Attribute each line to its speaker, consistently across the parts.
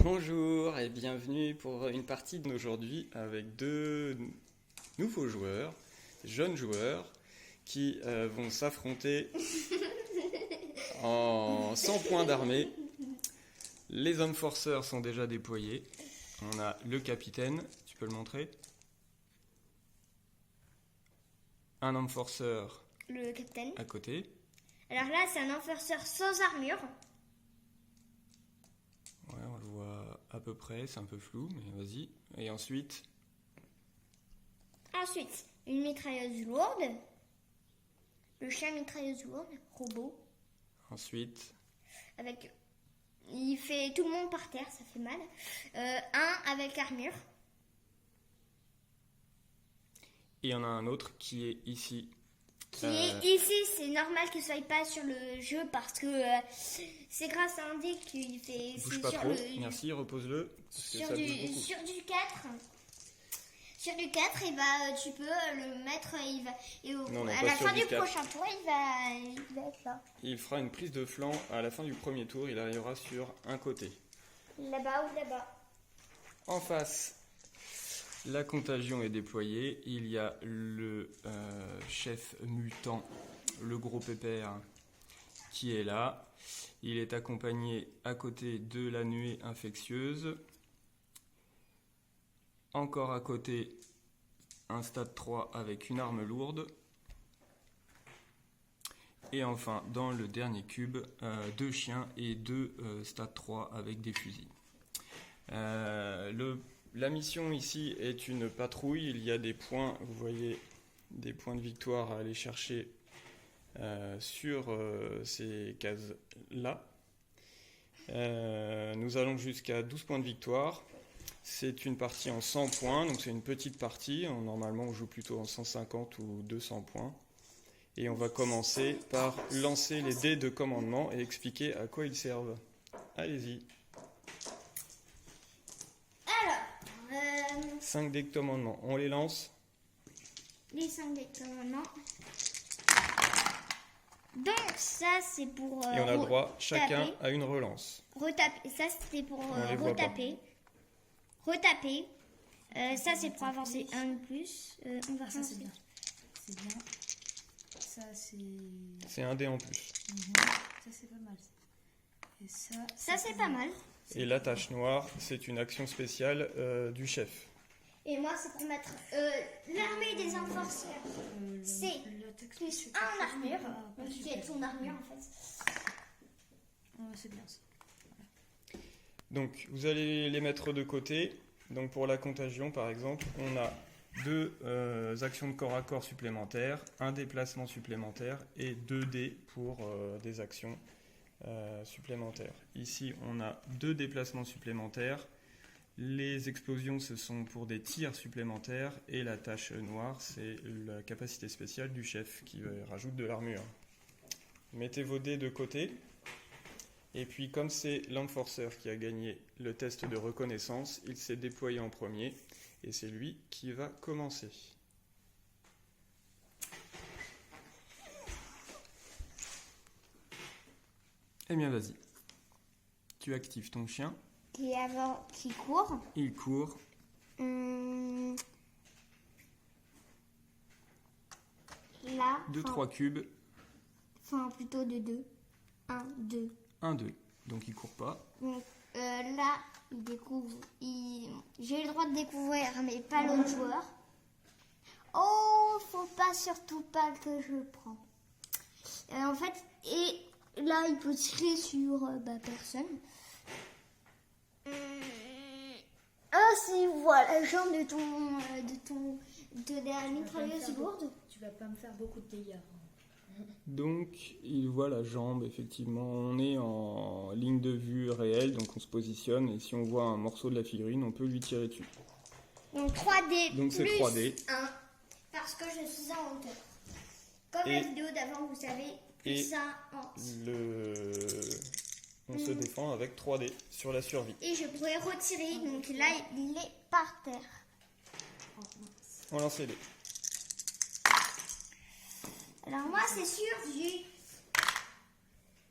Speaker 1: Bonjour et bienvenue pour une partie d'aujourd'hui avec deux nouveaux joueurs, jeunes joueurs, qui vont s'affronter en 100 points d'armée. Les hommes forceurs sont déjà déployés. On a le capitaine, tu peux le montrer. Un homme forceur
Speaker 2: le capitaine.
Speaker 1: à côté.
Speaker 2: Alors là, c'est un enforceur sans armure.
Speaker 1: Ouais, on le voit à peu près, c'est un peu flou, mais vas-y. Et ensuite,
Speaker 2: Ensuite, une mitrailleuse lourde. Le chien mitrailleuse lourde, robot.
Speaker 1: ensuite,
Speaker 2: Il fait tout le monde par terre, ça fait mal. Un avec armure.
Speaker 1: et il y en a un autre qui est ici.
Speaker 2: Qui est ici, c'est normal qu'il ne soit pas sur le jeu parce que c'est grâce à un dé qu'il fait.
Speaker 1: Bouge pas
Speaker 2: sur
Speaker 1: trop,
Speaker 2: le,
Speaker 1: merci, repose-le. Parce que
Speaker 2: sur,
Speaker 1: ça
Speaker 2: du,
Speaker 1: bouge beaucoup.
Speaker 2: sur du 4. Sur du 4, et bah, tu peux le mettre,
Speaker 1: Non,
Speaker 2: à
Speaker 1: pas
Speaker 2: la
Speaker 1: sur
Speaker 2: fin
Speaker 1: du
Speaker 2: du
Speaker 1: 4.
Speaker 2: prochain tour, il va être là.
Speaker 1: Il fera une prise de flanc à la fin du premier tour, il arrivera sur un côté.
Speaker 2: Là-bas ou là-bas.
Speaker 1: En face, la contagion est déployée. Il y a le chef mutant, le gros pépère, qui est là. Il est accompagné à côté de la nuée infectieuse. Encore à côté, un stade 3 avec une arme lourde. Et enfin, dans le dernier cube, 2 chiens et 2 stade 3 avec des fusils. La mission ici est une patrouille. Il y a des points, vous voyez, des points de victoire à aller chercher sur ces cases-là. Nous allons jusqu'à 12 points de victoire. C'est une partie en 100 points, donc c'est une petite partie. Normalement, on joue plutôt en 150 ou 200 points. Et on va commencer par lancer les dés de commandement et expliquer à quoi ils servent. Allez-y.
Speaker 2: Alors,
Speaker 1: 5 dés de commandement. On les lance.
Speaker 2: les 5 dés de commandement. Donc, ça, c'est pour.
Speaker 1: Et on a droit chacun à une relance.
Speaker 2: Retaper. Ça, c'était pour
Speaker 1: On les voit pas.
Speaker 2: retaper. Retaper. Ça, c'est pour avancer un de plus. On va
Speaker 3: Ça,
Speaker 2: avancer.
Speaker 3: c'est bien. C'est bien. Ça, c'est.
Speaker 1: C'est un dé en plus.
Speaker 3: Ça, c'est pas mal. Et ça.
Speaker 2: Ça, c'est pas mal.
Speaker 1: Et la tache noire, c'est une action spéciale du chef.
Speaker 2: Et moi, c'est pour mettre l'armée des enforceurs. C'est plus un armure. Qui est ton armure, en fait.
Speaker 3: C'est bien ça.
Speaker 1: Donc, vous allez les mettre de côté. Donc, pour la contagion, par exemple, on a 2 actions de corps à corps supplémentaires, un déplacement supplémentaire et 2 dés pour des actions supplémentaires. Ici, on a 2 déplacements supplémentaires. Les explosions, ce sont pour des tirs supplémentaires. Et la tache noire, c'est la capacité spéciale du chef qui rajoute de l'armure. Mettez vos dés de côté. Et puis, comme c'est l'enforceur qui a gagné le test de reconnaissance, il s'est déployé en premier. Et c'est lui qui va commencer. Eh bien, vas-y. Tu actives ton chien.
Speaker 2: Qui court.
Speaker 1: Il court.
Speaker 2: Là.
Speaker 1: 2-3 cubes.
Speaker 2: Enfin, plutôt de 2. 1, 2.
Speaker 1: 1-2. Donc, il court pas.
Speaker 2: Donc là, il découvre. J'ai le droit de découvrir, mais pas l'autre joueur. Oh, faut pas, surtout pas que je le prends. En fait, et là, il peut tirer sur personne. Ah, si, voilà, la jambe de la mitrailleuse lourde.
Speaker 3: Tu vas pas me faire beaucoup de dégâts.
Speaker 1: Donc, il voit la jambe, effectivement. On est en ligne de vue réelle, donc on se positionne. Et si on voit un morceau de la figurine, on peut lui tirer dessus.
Speaker 2: Donc 3D
Speaker 1: Donc, c'est
Speaker 2: plus
Speaker 1: 3D.
Speaker 2: 1, parce que je suis en hauteur. Comme
Speaker 1: Et-
Speaker 2: la vidéo d'avant, vous savez,
Speaker 1: et-
Speaker 2: plus 1 en...
Speaker 1: On se défend avec 3D sur la survie.
Speaker 2: Et je pourrais retirer, donc là, il est par terre.
Speaker 1: On lance les dés.
Speaker 2: Alors moi, c'est sûr, j'ai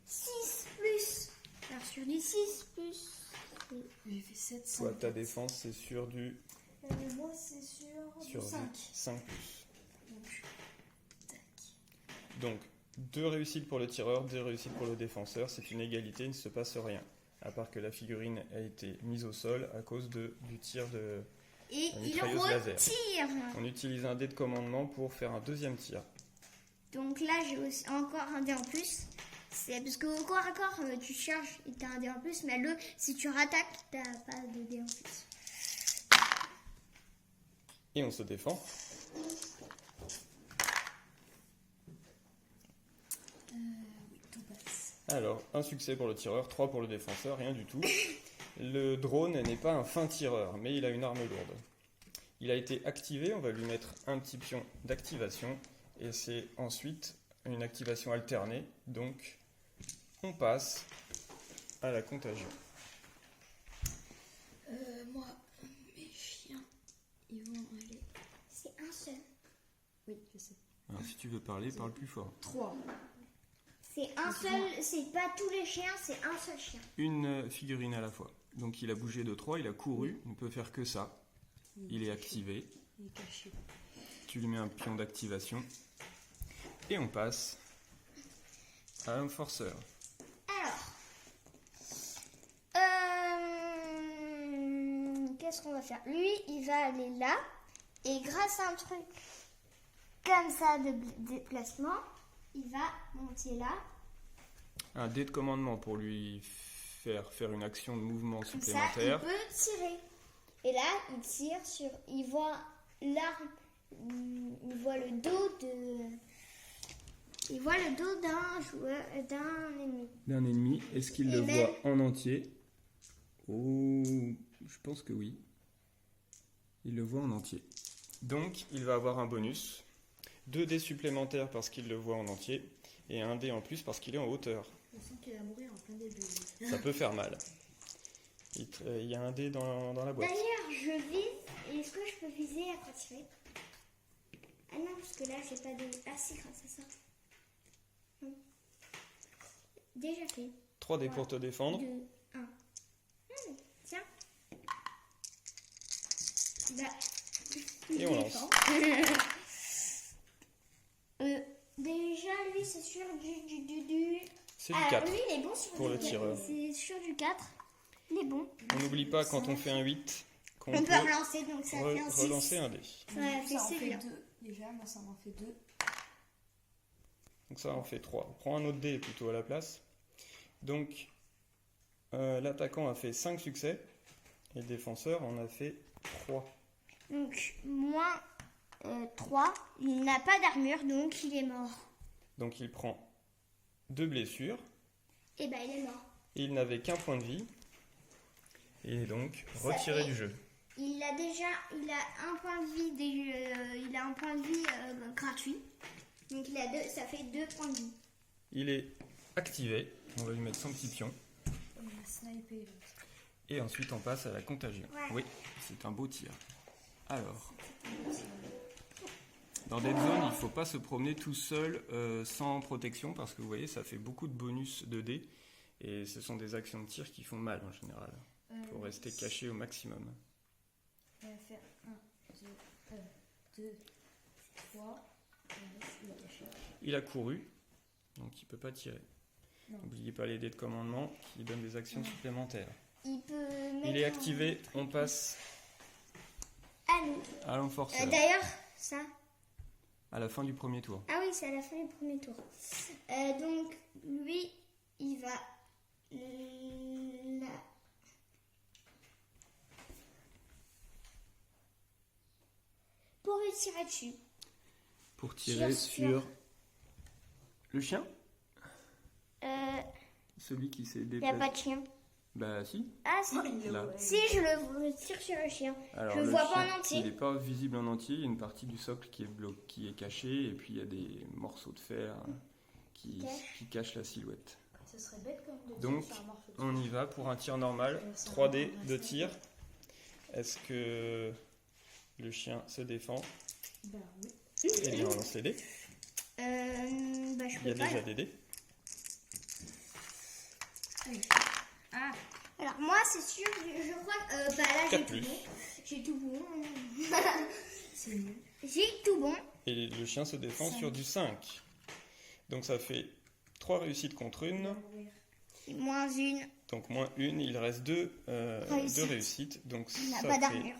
Speaker 2: 6 plus. Alors sur du 6 plus, c'est
Speaker 3: J'ai fait 7, 5.
Speaker 1: Toi, ta défense, c'est sur du
Speaker 3: Moi, c'est sur
Speaker 1: 5.
Speaker 3: 5.
Speaker 1: 5 plus.
Speaker 3: Donc, tac.
Speaker 1: Donc, 2 réussites pour le tireur, 2 réussites pour le défenseur. C'est une égalité, il ne se passe rien. À part que la figurine a été mise au sol à cause du tir de
Speaker 2: Et
Speaker 1: la
Speaker 2: il
Speaker 1: mitrailleuse laser.
Speaker 2: retire.
Speaker 1: On utilise un dé de commandement pour faire un deuxième tir.
Speaker 2: Donc là, j'ai aussi encore un dé en plus. C'est parce qu'au corps à corps, tu charges et t'as un dé en plus, mais le, si tu rattaques, t'as pas de dé en plus.
Speaker 1: Et on se défend.
Speaker 3: Oui, tout passe.
Speaker 1: Alors, un succès pour le tireur, 3 pour le défenseur, rien du tout. Le drone n'est pas un fin tireur, mais il a une arme lourde. Il a été activé, on va lui mettre un petit pion d'activation, et c'est ensuite une activation alternée, donc on passe à la contagion.
Speaker 3: Moi, mes chiens, ils vont aller.
Speaker 2: C'est un seul.
Speaker 3: Oui, je sais.
Speaker 1: Alors, si tu veux parler, parle plus fort.
Speaker 3: 3.
Speaker 2: C'est un seul, c'est pas tous les chiens, c'est un seul chien.
Speaker 1: Une figurine à la fois. Donc il a bougé de 3, il a couru, il ne peut faire que ça. Il est activé.
Speaker 3: Il est caché.
Speaker 1: Tu lui mets un pion d'activation. Et on passe à un forceur.
Speaker 2: Alors, qu'est-ce qu'on va faire? Lui, il va aller là, et grâce à un truc comme ça de déplacement, il va monter là.
Speaker 1: Un dé de commandement pour lui faire une action de mouvement
Speaker 2: Comme ça, il
Speaker 1: supplémentaire.
Speaker 2: peut tirer. Et là, il tire sur... Il voit l'arme... Il voit le dos de... Il voit le dos d'un joueur... d'un ennemi.
Speaker 1: D'un ennemi. Est-ce qu'il
Speaker 2: Et
Speaker 1: le
Speaker 2: même-
Speaker 1: voit en entier? Oh, je pense que oui. Il le voit en entier. Donc, il va avoir un bonus. 2 dés supplémentaires parce qu'il le voit en entier. Et un dé en plus parce qu'il est en hauteur.
Speaker 3: Je sens qu'il va mourir en plein début.
Speaker 1: Ça peut faire mal. Il y a un dé dans la boîte.
Speaker 2: D'ailleurs, je vise. Est-ce que je peux viser après tirer? Ah non, parce que là, j'ai pas de... Ah si, grâce à ça. Non. Déjà fait.
Speaker 1: 3 dés pour te défendre.
Speaker 2: 2, 1. Tiens. Bah,
Speaker 1: Et on lance.
Speaker 2: défend. Déjà, lui, c'est sur du...
Speaker 1: C'est du
Speaker 2: Alors,
Speaker 1: 4.
Speaker 2: lui, il est bon sur
Speaker 1: pour
Speaker 2: du
Speaker 1: le tireur.
Speaker 2: C'est sur du 4. Il est bon.
Speaker 1: On n'oublie pas quand on fait un 8 qu'on
Speaker 2: On
Speaker 1: peut
Speaker 2: peut relancer, donc ça fait un 6.
Speaker 1: relancer un dé.
Speaker 2: Ça fait
Speaker 3: Ça en
Speaker 2: c'est
Speaker 3: fait
Speaker 2: bien.
Speaker 3: 2. Déjà, moi, ça m'en fait 2.
Speaker 1: Donc ça en fait 3. On prend un autre dé plutôt à la place. Donc l'attaquant a fait 5 succès et le défenseur en a fait 3.
Speaker 2: Donc, moins 3. Il n'a pas d'armure, donc il est mort.
Speaker 1: Donc il prend 2 blessures
Speaker 2: Et ben, il est mort.
Speaker 1: et il n'avait qu'un point de vie. Et donc
Speaker 2: Ça
Speaker 1: retiré
Speaker 2: fait-
Speaker 1: du jeu.
Speaker 2: Il a un point de vie, il a un point de vie gratuit. Donc, ça fait 2 points de vie.
Speaker 1: Il est activé. On va lui mettre son petit pion.
Speaker 3: Il m'a snipé.
Speaker 1: Et ensuite on passe à la contagion.
Speaker 2: Ouais.
Speaker 1: Oui, c'est un beau tir. Alors, dans Dead Zone, il ne faut pas se promener tout seul sans protection parce que vous voyez, ça fait beaucoup de bonus de dés et ce sont des actions de tir qui font mal en général. Il faut rester caché au maximum.
Speaker 3: On va faire 1, 2, 3. Il est caché.
Speaker 1: Il a couru, donc il ne peut pas tirer.
Speaker 3: Non.
Speaker 1: N'oubliez pas les dés de commandement qui donnent des actions supplémentaires.
Speaker 2: Il peut mettre
Speaker 1: Il est activé, on passe
Speaker 2: à nous.
Speaker 1: à l'enforceur,
Speaker 2: D'ailleurs, ça...
Speaker 1: à la fin du premier tour.
Speaker 2: Ah oui, c'est à la fin du premier tour. Donc, lui, il va là. Pour lui tirer dessus.
Speaker 1: Pour tirer sur le chien,
Speaker 2: Il
Speaker 1: celui qui s'est
Speaker 2: n'y a
Speaker 1: déplacé.
Speaker 2: pas de chien.
Speaker 1: Bah si.
Speaker 2: Ah si,
Speaker 1: Là.
Speaker 2: si je le tire sur le chien.
Speaker 1: Alors,
Speaker 2: Je le
Speaker 1: le
Speaker 2: vois pas
Speaker 1: chien,
Speaker 2: en entier.
Speaker 1: Il n'est pas visible en entier. Il y a une partie du socle qui est cachée et puis il y a des morceaux de fer qui cachent la silhouette.
Speaker 3: Ce serait bête quand même de
Speaker 1: Donc,
Speaker 3: tirer sur un morceau de
Speaker 1: On y va pour un tir normal.
Speaker 3: ça
Speaker 1: 3D
Speaker 3: va,
Speaker 1: de
Speaker 3: ça.
Speaker 1: tir. Est-ce que le chien se défend?
Speaker 3: Bah oui.
Speaker 1: Eh bien, on lance les dés.
Speaker 2: Bah, je
Speaker 1: Il y
Speaker 2: peux
Speaker 1: a
Speaker 2: pas.
Speaker 1: déjà des dés.
Speaker 3: Ah,
Speaker 2: Alors moi, c'est sûr, je Bah là, j'ai
Speaker 1: 4
Speaker 2: tout
Speaker 1: plus.
Speaker 2: bon. J'ai tout bon.
Speaker 3: C'est nul.
Speaker 2: J'ai tout bon.
Speaker 1: Et le chien se défend sur du 5. Donc ça fait 3 réussites contre une.
Speaker 2: Moins une.
Speaker 1: Donc moins une, il reste 2 réussites. Donc
Speaker 2: Il n'a
Speaker 1: ça
Speaker 2: pas
Speaker 1: fait
Speaker 2: d'armure.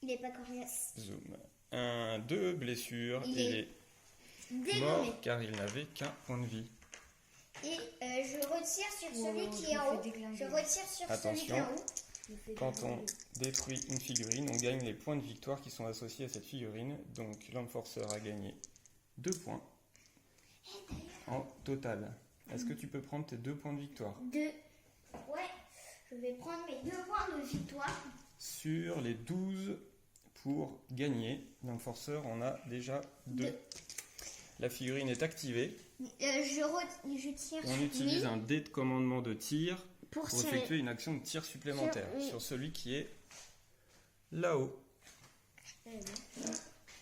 Speaker 2: Il est pas coriace.
Speaker 1: zoom. 2 blessures.
Speaker 2: Il
Speaker 1: Il
Speaker 2: est
Speaker 1: est
Speaker 2: dégommé.
Speaker 1: mort car il n'avait qu'un point de vie.
Speaker 2: Et je retire sur celui qui est
Speaker 3: je
Speaker 2: en
Speaker 3: le
Speaker 2: haut.
Speaker 3: fais déglinguer.
Speaker 2: Je retire sur celui qui est en haut.
Speaker 1: Quand on détruit une figurine, on gagne les points de victoire qui sont associés à cette figurine. Donc l'enforcer a gagné 2 points en total. Est-ce que tu peux prendre tes 2 points de victoire?
Speaker 2: Ouais, je vais prendre mes 2 points de victoire.
Speaker 1: Sur les 12 pour gagner, l'enforcer en a déjà 2.
Speaker 2: Deux.
Speaker 1: La figurine est activée.
Speaker 2: Je tire
Speaker 1: On
Speaker 2: sur
Speaker 1: utilise
Speaker 2: lui
Speaker 1: un dé de commandement de tir
Speaker 2: pour
Speaker 1: pour
Speaker 2: tirer.
Speaker 1: effectuer une action de tir supplémentaire
Speaker 2: Oui.
Speaker 1: sur celui qui est là-haut.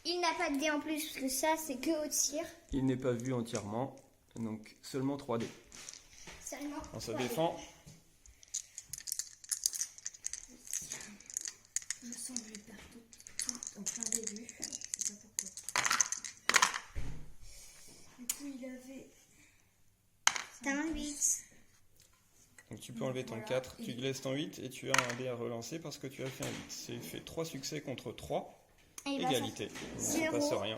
Speaker 2: Il n'a pas de dé en plus parce que ça c'est que au tir.
Speaker 1: Il n'est pas vu entièrement, donc seulement 3 dés.
Speaker 2: Seulement.
Speaker 1: On se
Speaker 2: trois dés.
Speaker 1: défend.
Speaker 3: Je sens que je perds tout en plein début. Je sais pas pourquoi. Du coup, il avait.
Speaker 2: T'as un 8.
Speaker 1: Donc tu peux enlever ton
Speaker 3: Voilà.
Speaker 1: 4, tu laisses ton 8 et tu as un dé à relancer parce que tu as fait un 8. C'est fait 3 succès contre 3. Égalité. Il ne se
Speaker 2: Zéro.
Speaker 1: passe rien.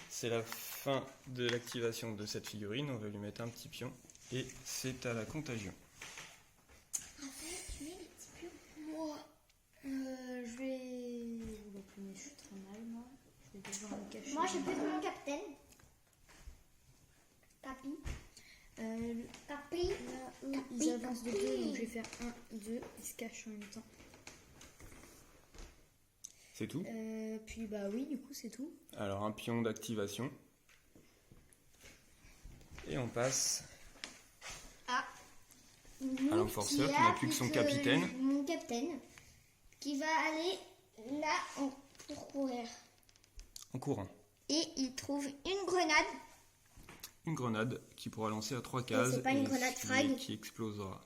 Speaker 1: C'est la fin de l'activation de cette figurine. On va lui mettre un petit pion. Et c'est à la contagion.
Speaker 3: Moi, je vais. Oh, punaise, je suis très mal, moi. Je vais devoir me cacher.
Speaker 2: Moi je peux être mon capitaine. Capi. Capi.
Speaker 3: Là, eux, ils avancent de 2, donc je vais faire 1, 2. Ils se cachent en même temps.
Speaker 1: C'est tout.
Speaker 3: Puis, bah oui, du coup, c'est tout.
Speaker 1: Alors un pion d'activation. Et on passe à l'enforcer qui n'a plus que son capitaine.
Speaker 2: Mon capitaine qui va aller là pour courir.
Speaker 1: En courant.
Speaker 2: Et il trouve une grenade.
Speaker 1: Une grenade qui pourra lancer à 3 cases.
Speaker 2: c'est pas une
Speaker 1: et
Speaker 2: grenade
Speaker 1: qui-
Speaker 2: frag.
Speaker 1: qui explosera.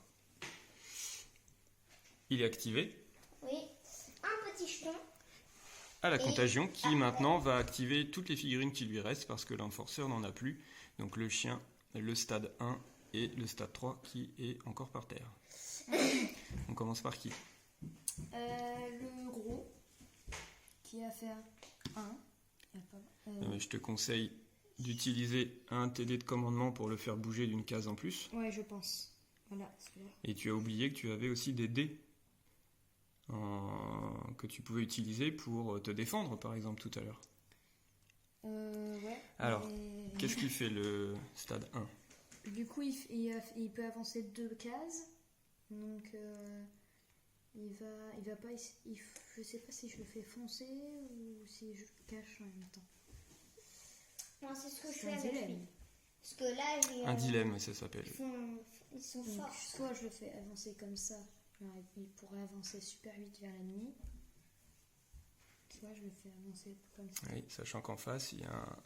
Speaker 1: Il est activé.
Speaker 2: Oui. Un petit jeton.
Speaker 1: À la
Speaker 2: Et-
Speaker 1: contagion qui maintenant va activer toutes les figurines qui lui restent parce que l'enforcer n'en a plus. Donc le chien, le stade 1 et le stade 3 qui est encore par terre. On commence par qui?
Speaker 3: Le gros qui va faire 1.
Speaker 1: Mais je te conseille d'utiliser un TD de commandement pour le faire bouger d'une case en plus.
Speaker 3: Ouais, je pense. Voilà, celui-là.
Speaker 1: Et tu as oublié que tu avais aussi des dés que tu pouvais utiliser pour te défendre par exemple tout à l'heure.
Speaker 3: Ouais.
Speaker 1: Alors,
Speaker 3: mais-
Speaker 1: qu'est-ce qu'il fait le stade 1?
Speaker 3: Du coup, il peut avancer 2 cases. Donc, il va pas. Je sais pas si je le fais foncer ou si je le cache en même temps.
Speaker 2: Non, c'est ce que je
Speaker 3: C'est
Speaker 2: fais
Speaker 3: un
Speaker 2: avec lui.
Speaker 3: dilemme.
Speaker 2: Parce que là, j'ai.
Speaker 1: Un dilemme, ça s'appelle.
Speaker 2: Ils sont
Speaker 3: Donc,
Speaker 2: forts.
Speaker 3: soit je le fais avancer comme ça, il pourrait avancer super vite vers l'ennemi. Soit je le fais avancer comme ça.
Speaker 1: Oui, sachant qu'en face, il y a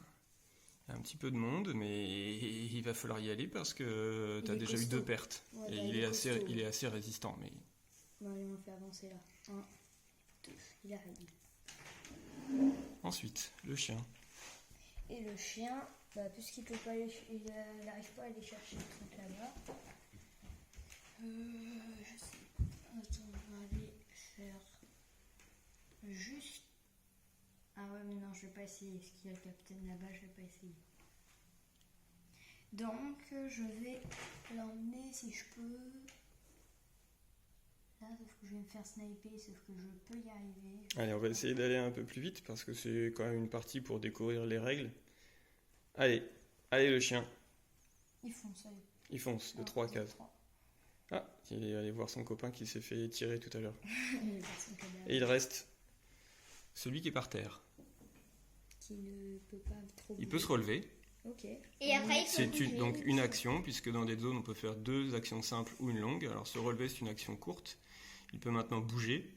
Speaker 1: un petit peu de monde, mais il va falloir y aller parce que tu as
Speaker 3: est
Speaker 1: déjà eu
Speaker 3: costaud.
Speaker 1: 2 pertes.
Speaker 3: Ouais,
Speaker 1: Et
Speaker 3: bah,
Speaker 1: il est
Speaker 3: costaud.
Speaker 1: assez résistant. Mais
Speaker 3: Bon, allez, on le fait avancer là. 1, 2, il arrive.
Speaker 1: ensuite, le chien.
Speaker 3: Et le chien, puisqu'il peut pas il n'arrive pas à aller chercher le truc là-bas. Je sais. Attends, on va aller faire juste. Ah ouais, mais non, je vais pas essayer. Est-ce qu'il y a le capitaine là-bas? Je vais pas essayer. Donc, je vais l'emmener si je peux. Là, sauf que je vais me faire sniper, sauf que je peux y arriver.
Speaker 1: Allez, on va essayer d'aller un peu plus vite parce que c'est quand même une partie pour découvrir les règles. Allez, le chien.
Speaker 3: Ils font ça.
Speaker 1: Il fonce de 3 cases. Ah, il est allé voir son copain qui s'est fait tirer tout à l'heure. Et il reste celui qui est par terre.
Speaker 3: Qui ne peut pas trop.
Speaker 1: Il peut se relever.
Speaker 3: Ok.
Speaker 2: Et après, il faut
Speaker 1: C'est
Speaker 2: bouger.
Speaker 1: donc une action, puisque dans des zones on peut faire 2 actions simples ou une longue. Alors se relever c'est une action courte. Il peut maintenant bouger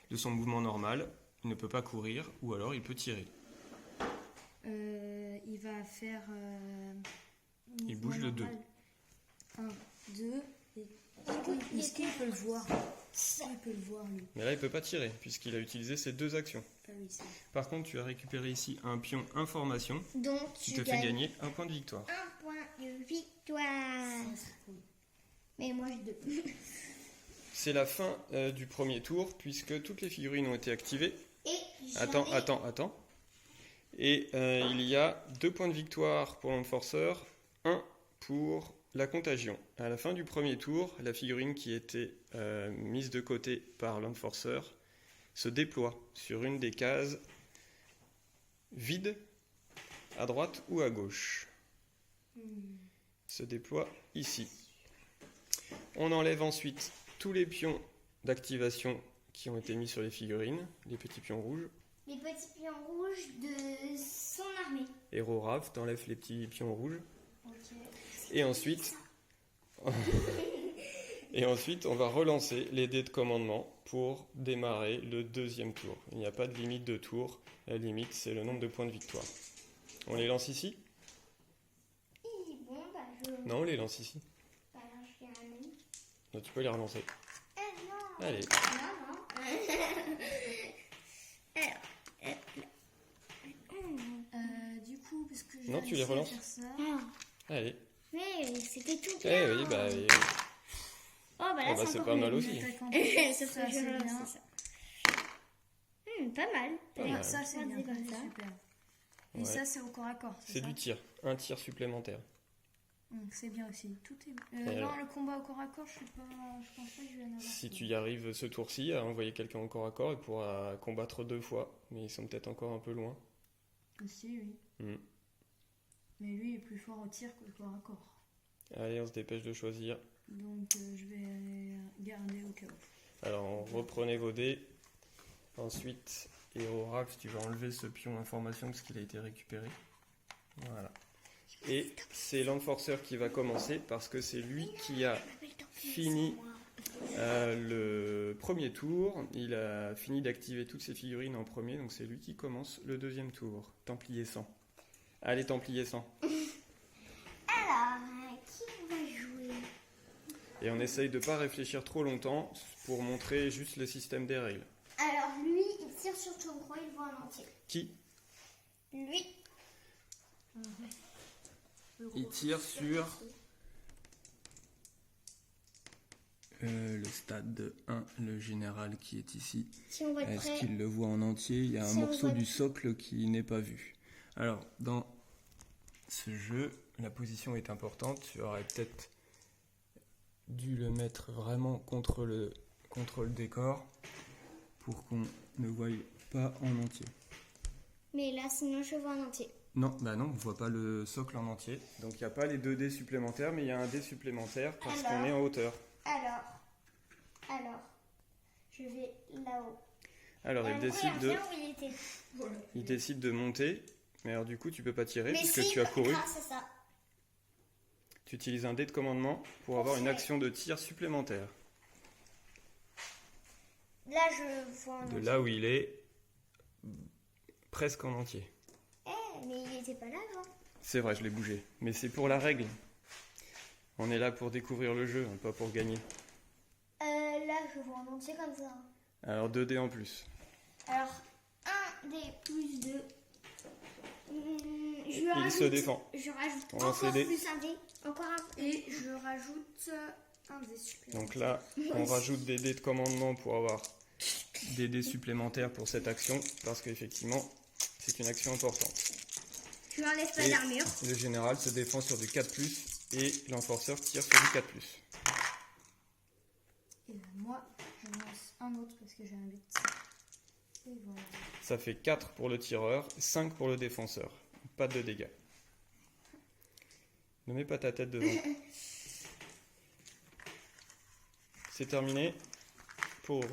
Speaker 1: de son mouvement normal. Il ne peut pas courir ou alors il peut tirer.
Speaker 3: Il va faire.
Speaker 1: Il bouge le 2.
Speaker 3: 1, 2. Est-ce qu'il peut le voir? Il peut le voir, lui.
Speaker 1: Mais là, il peut pas tirer, puisqu'il a utilisé ses 2 actions.
Speaker 3: Ah oui, c'est vrai.
Speaker 1: Par contre, tu as récupéré ici un pion information
Speaker 2: Donc,
Speaker 1: qui
Speaker 2: tu
Speaker 1: te fait
Speaker 2: gagnes
Speaker 1: gagner un point de victoire.
Speaker 2: un point de victoire.
Speaker 3: Ça, c'est cool.
Speaker 2: Mais moi, j'ai 2.
Speaker 1: C'est la fin du premier tour, puisque toutes les figurines ont été activées.
Speaker 2: Et
Speaker 1: Attends. Et il y a 2 points de victoire pour l'Enforcer, 1 pour la contagion. À la fin du premier tour, la figurine qui était mise de côté par l'Enforcer se déploie sur une des cases vides, à droite ou à gauche. Se déploie ici. On enlève ensuite tous les pions d'activation qui ont été mis sur les figurines, les petits pions rouges.
Speaker 2: les petits pions rouges de son armée.
Speaker 1: Héros Raph, t'enlèves les petits pions rouges.
Speaker 3: Ok.
Speaker 1: Et ensuite, on va relancer les dés de commandement pour démarrer le deuxième tour. Il n'y a pas de limite de tour. La limite, c'est le nombre de points de victoire. On les lance ici?
Speaker 2: Bon, je...
Speaker 1: Non, on les lance ici.
Speaker 2: Alors, je les ramène.
Speaker 1: Non, tu peux les relancer.
Speaker 2: Non.
Speaker 1: Allez.
Speaker 2: Non.
Speaker 3: Du coup, parce que je
Speaker 1: Non, tu les relances.
Speaker 3: faire ça.
Speaker 1: Allez.
Speaker 2: Mais c'était tout
Speaker 1: Eh
Speaker 2: bien.
Speaker 1: oui, bah,
Speaker 2: Oh, bah là,
Speaker 1: bah, c'est
Speaker 2: encore
Speaker 1: pas
Speaker 2: mieux.
Speaker 1: mal aussi.
Speaker 2: Sauf
Speaker 3: Ça,
Speaker 2: que je
Speaker 3: c'est
Speaker 2: relance,
Speaker 3: bien.
Speaker 2: c'est ça. Pas mal.
Speaker 1: Pas mal.
Speaker 3: Ça, c'est bien.
Speaker 2: Comme ça.
Speaker 3: Super. Et
Speaker 1: Ouais.
Speaker 3: ça, c'est au corps à corps.
Speaker 1: C'est
Speaker 3: ça
Speaker 1: du tir. Un tir supplémentaire.
Speaker 3: C'est bien aussi. Tout est.
Speaker 1: Et
Speaker 3: Non,
Speaker 1: alors
Speaker 3: le combat au corps à corps, je pense pas que je vais en avoir.
Speaker 1: Si tu y arrives ce tour-ci à envoyer quelqu'un au corps à corps, il pourra combattre 2 fois. Mais ils sont peut-être encore un peu loin.
Speaker 3: Aussi, oui.
Speaker 1: Hmm.
Speaker 3: Mais lui, il est plus fort au tir qu'au corps à corps.
Speaker 1: Allez, on se dépêche de choisir.
Speaker 3: Donc, je vais garder au cas où.
Speaker 1: Alors, reprenez vos dés. Ensuite, Héros Raph, tu vas enlever ce pion information parce qu'il a été récupéré. Voilà. Et c'est l'Enforcer qui va commencer parce que c'est lui qui a fini le premier tour. Il a fini d'activer toutes ses figurines en premier, donc c'est lui qui commence le deuxième tour. Templier 100. Allez, Templier 100.
Speaker 2: Alors, qui va jouer?
Speaker 1: Et on essaye de ne pas réfléchir trop longtemps pour montrer juste le système des règles.
Speaker 2: Alors, lui, il tire sur son croix, il voit en entier.
Speaker 1: Qui?
Speaker 2: Lui,
Speaker 1: Il tire sur le stade de 1, le général qui est ici.
Speaker 2: si on va être
Speaker 1: Est-ce
Speaker 2: prêt.
Speaker 1: qu'il le voit en entier? Il y a un
Speaker 2: Si on
Speaker 1: morceau
Speaker 2: voit-
Speaker 1: du socle qui n'est pas vu. Alors, dans ce jeu, la position est importante. Tu aurais peut-être dû le mettre vraiment contre le décor pour qu'on ne voie pas en entier.
Speaker 2: Mais là, sinon, je vois en entier.
Speaker 1: Non, bah non, on ne voit pas le socle en entier. Donc il n'y a pas les 2 dés supplémentaires, mais il y a un dé supplémentaire parce
Speaker 2: Alors
Speaker 1: qu'on est en hauteur.
Speaker 2: Alors, je vais là-haut.
Speaker 1: Alors il décide de,
Speaker 2: Regarde bien où il était.
Speaker 1: il décide de monter, mais alors du coup tu peux pas tirer
Speaker 2: Mais
Speaker 1: puisque
Speaker 2: si,
Speaker 1: tu as couru.
Speaker 2: grâce à ça.
Speaker 1: Tu utilises un dé de commandement pour avoir une action de tir supplémentaire.
Speaker 2: Là, je vois en
Speaker 1: De
Speaker 2: entier.
Speaker 1: là où il est presque en entier.
Speaker 2: Mais il était pas là avant.
Speaker 1: C'est vrai, je l'ai bougé. Mais c'est pour la règle. On est là pour découvrir le jeu, pas pour gagner.
Speaker 2: Là, je vois en entier comme ça.
Speaker 1: Alors 2 dés en plus.
Speaker 2: Alors, 1 des plus 2. Je
Speaker 1: Il
Speaker 2: rajoute,
Speaker 1: se défend.
Speaker 2: Je rajoute
Speaker 1: On lance
Speaker 2: encore
Speaker 1: les dés.
Speaker 2: plus un dé. Encore un.
Speaker 3: Et je rajoute un des supplémentaires.
Speaker 1: Donc là, on rajoute des dés de commandement pour avoir des dés supplémentaires pour cette action, parce qu'effectivement, c'est une action importante.
Speaker 2: Je lui enlève pas
Speaker 1: Et
Speaker 2: d'armure.
Speaker 1: le général se défend sur du 4+, et l'enforceur tire sur du 4+.
Speaker 3: Et ben moi, je lance un autre parce que j'ai un 8. Et voilà.
Speaker 1: Ça fait 4 pour le tireur, 5 pour le défenseur. Pas de dégâts. Ne mets pas ta tête devant. C'est terminé pour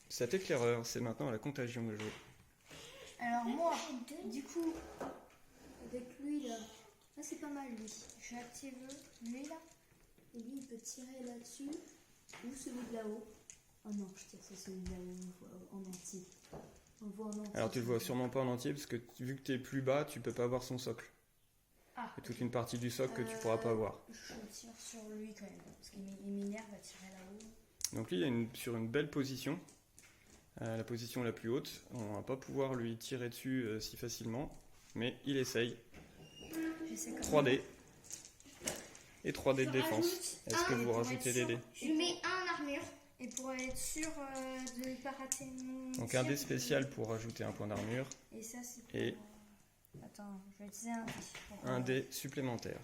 Speaker 1: cet éclaireur. C'est maintenant à la contagion de jeu.
Speaker 3: Alors moi, du coup, avec lui là, c'est pas mal lui. J'active lui là, et lui il peut tirer là-dessus, ou celui de là-haut. Oh non, je tire sur celui de là-haut, on voit en entier. On voit en entier.
Speaker 1: Alors tu le vois sûrement pas en entier, parce que vu que tu es plus bas, tu peux pas voir son socle.
Speaker 3: Ah,
Speaker 1: et toute une partie du socle que tu pourras pas voir.
Speaker 3: Je tire sur lui quand même, parce qu'il m'énerve à tirer là-haut.
Speaker 1: Donc lui, il est sur une belle position, la position la plus haute. On va pas pouvoir lui tirer dessus si facilement, mais il essaye.
Speaker 3: J'essaie quand
Speaker 1: 3D. Et 3D de défense. Est-ce que vous rajoutez des dés?
Speaker 2: Je mets un en armure.
Speaker 3: Et pour être sûr de ne pas rater mon
Speaker 1: Donc
Speaker 3: tir,
Speaker 1: un dé spécial pour rajouter un point d'armure.
Speaker 3: Et ça, c'est pour...
Speaker 1: Et-
Speaker 3: Attends, je vais utiliser un dé. Pour-
Speaker 1: Un dé supplémentaire.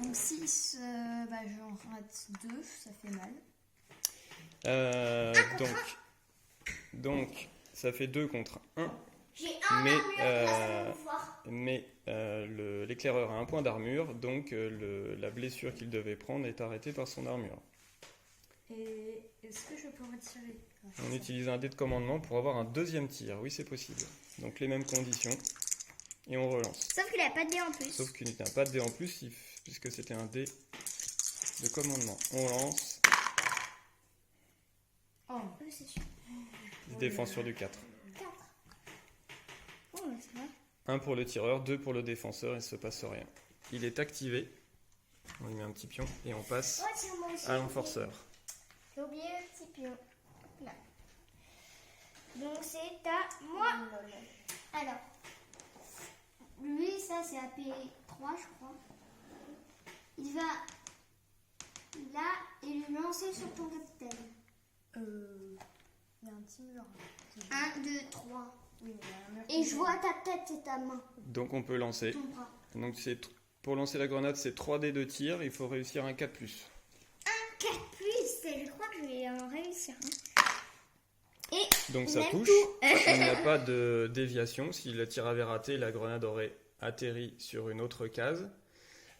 Speaker 3: Donc 6, j'en rate 2, ça fait mal.
Speaker 1: Donc, ça fait 2 contre 1.
Speaker 2: J'ai un
Speaker 1: Mais,
Speaker 2: en armure grâce à mon pouvoir.
Speaker 1: Mais l'éclaireur a un point d'armure, donc la blessure qu'il devait prendre est arrêtée par son armure.
Speaker 3: Et est-ce que je peux retirer
Speaker 1: On utilise un dé de commandement pour avoir un deuxième tir. Oui, c'est possible. Donc les mêmes conditions. Et on relance.
Speaker 2: Sauf qu'il a pas de dé en plus.
Speaker 1: Sauf qu'il n'était pas de dé en plus, puisque c'était un dé de commandement. On lance.
Speaker 3: Oh,
Speaker 2: Oui, c'est sûr.
Speaker 1: Il défend sur du 4.
Speaker 2: 4. Oh, c'est vrai.
Speaker 1: 1 pour le tireur, 2 pour le défenseur, il ne se passe rien. Il est activé. On lui met un petit pion et on passe
Speaker 2: Oh, tiens, moi aussi.
Speaker 1: à l'enforceur.
Speaker 2: J'ai oublié le petit pion. Là. Donc c'est à moi. Alors, lui, ça c'est AP3, je crois. Il va là et lui lancer sur ton capitaine.
Speaker 3: il y a un petit mur.
Speaker 2: 1, 2, 3.
Speaker 3: Oui, mais il y a un mur.
Speaker 2: Et je vois ta tête et ta main,
Speaker 1: Donc on peut lancer.
Speaker 2: ton bras.
Speaker 1: Donc pour lancer la grenade, c'est 3 dés de tir. Il faut réussir un 4+.
Speaker 2: 4+, je crois que je vais en réussir.
Speaker 1: Donc ça
Speaker 2: Même
Speaker 1: touche.
Speaker 2: tout.
Speaker 1: Il n'y a pas de déviation. Si le tir avait raté, la grenade aurait atterri sur une autre case.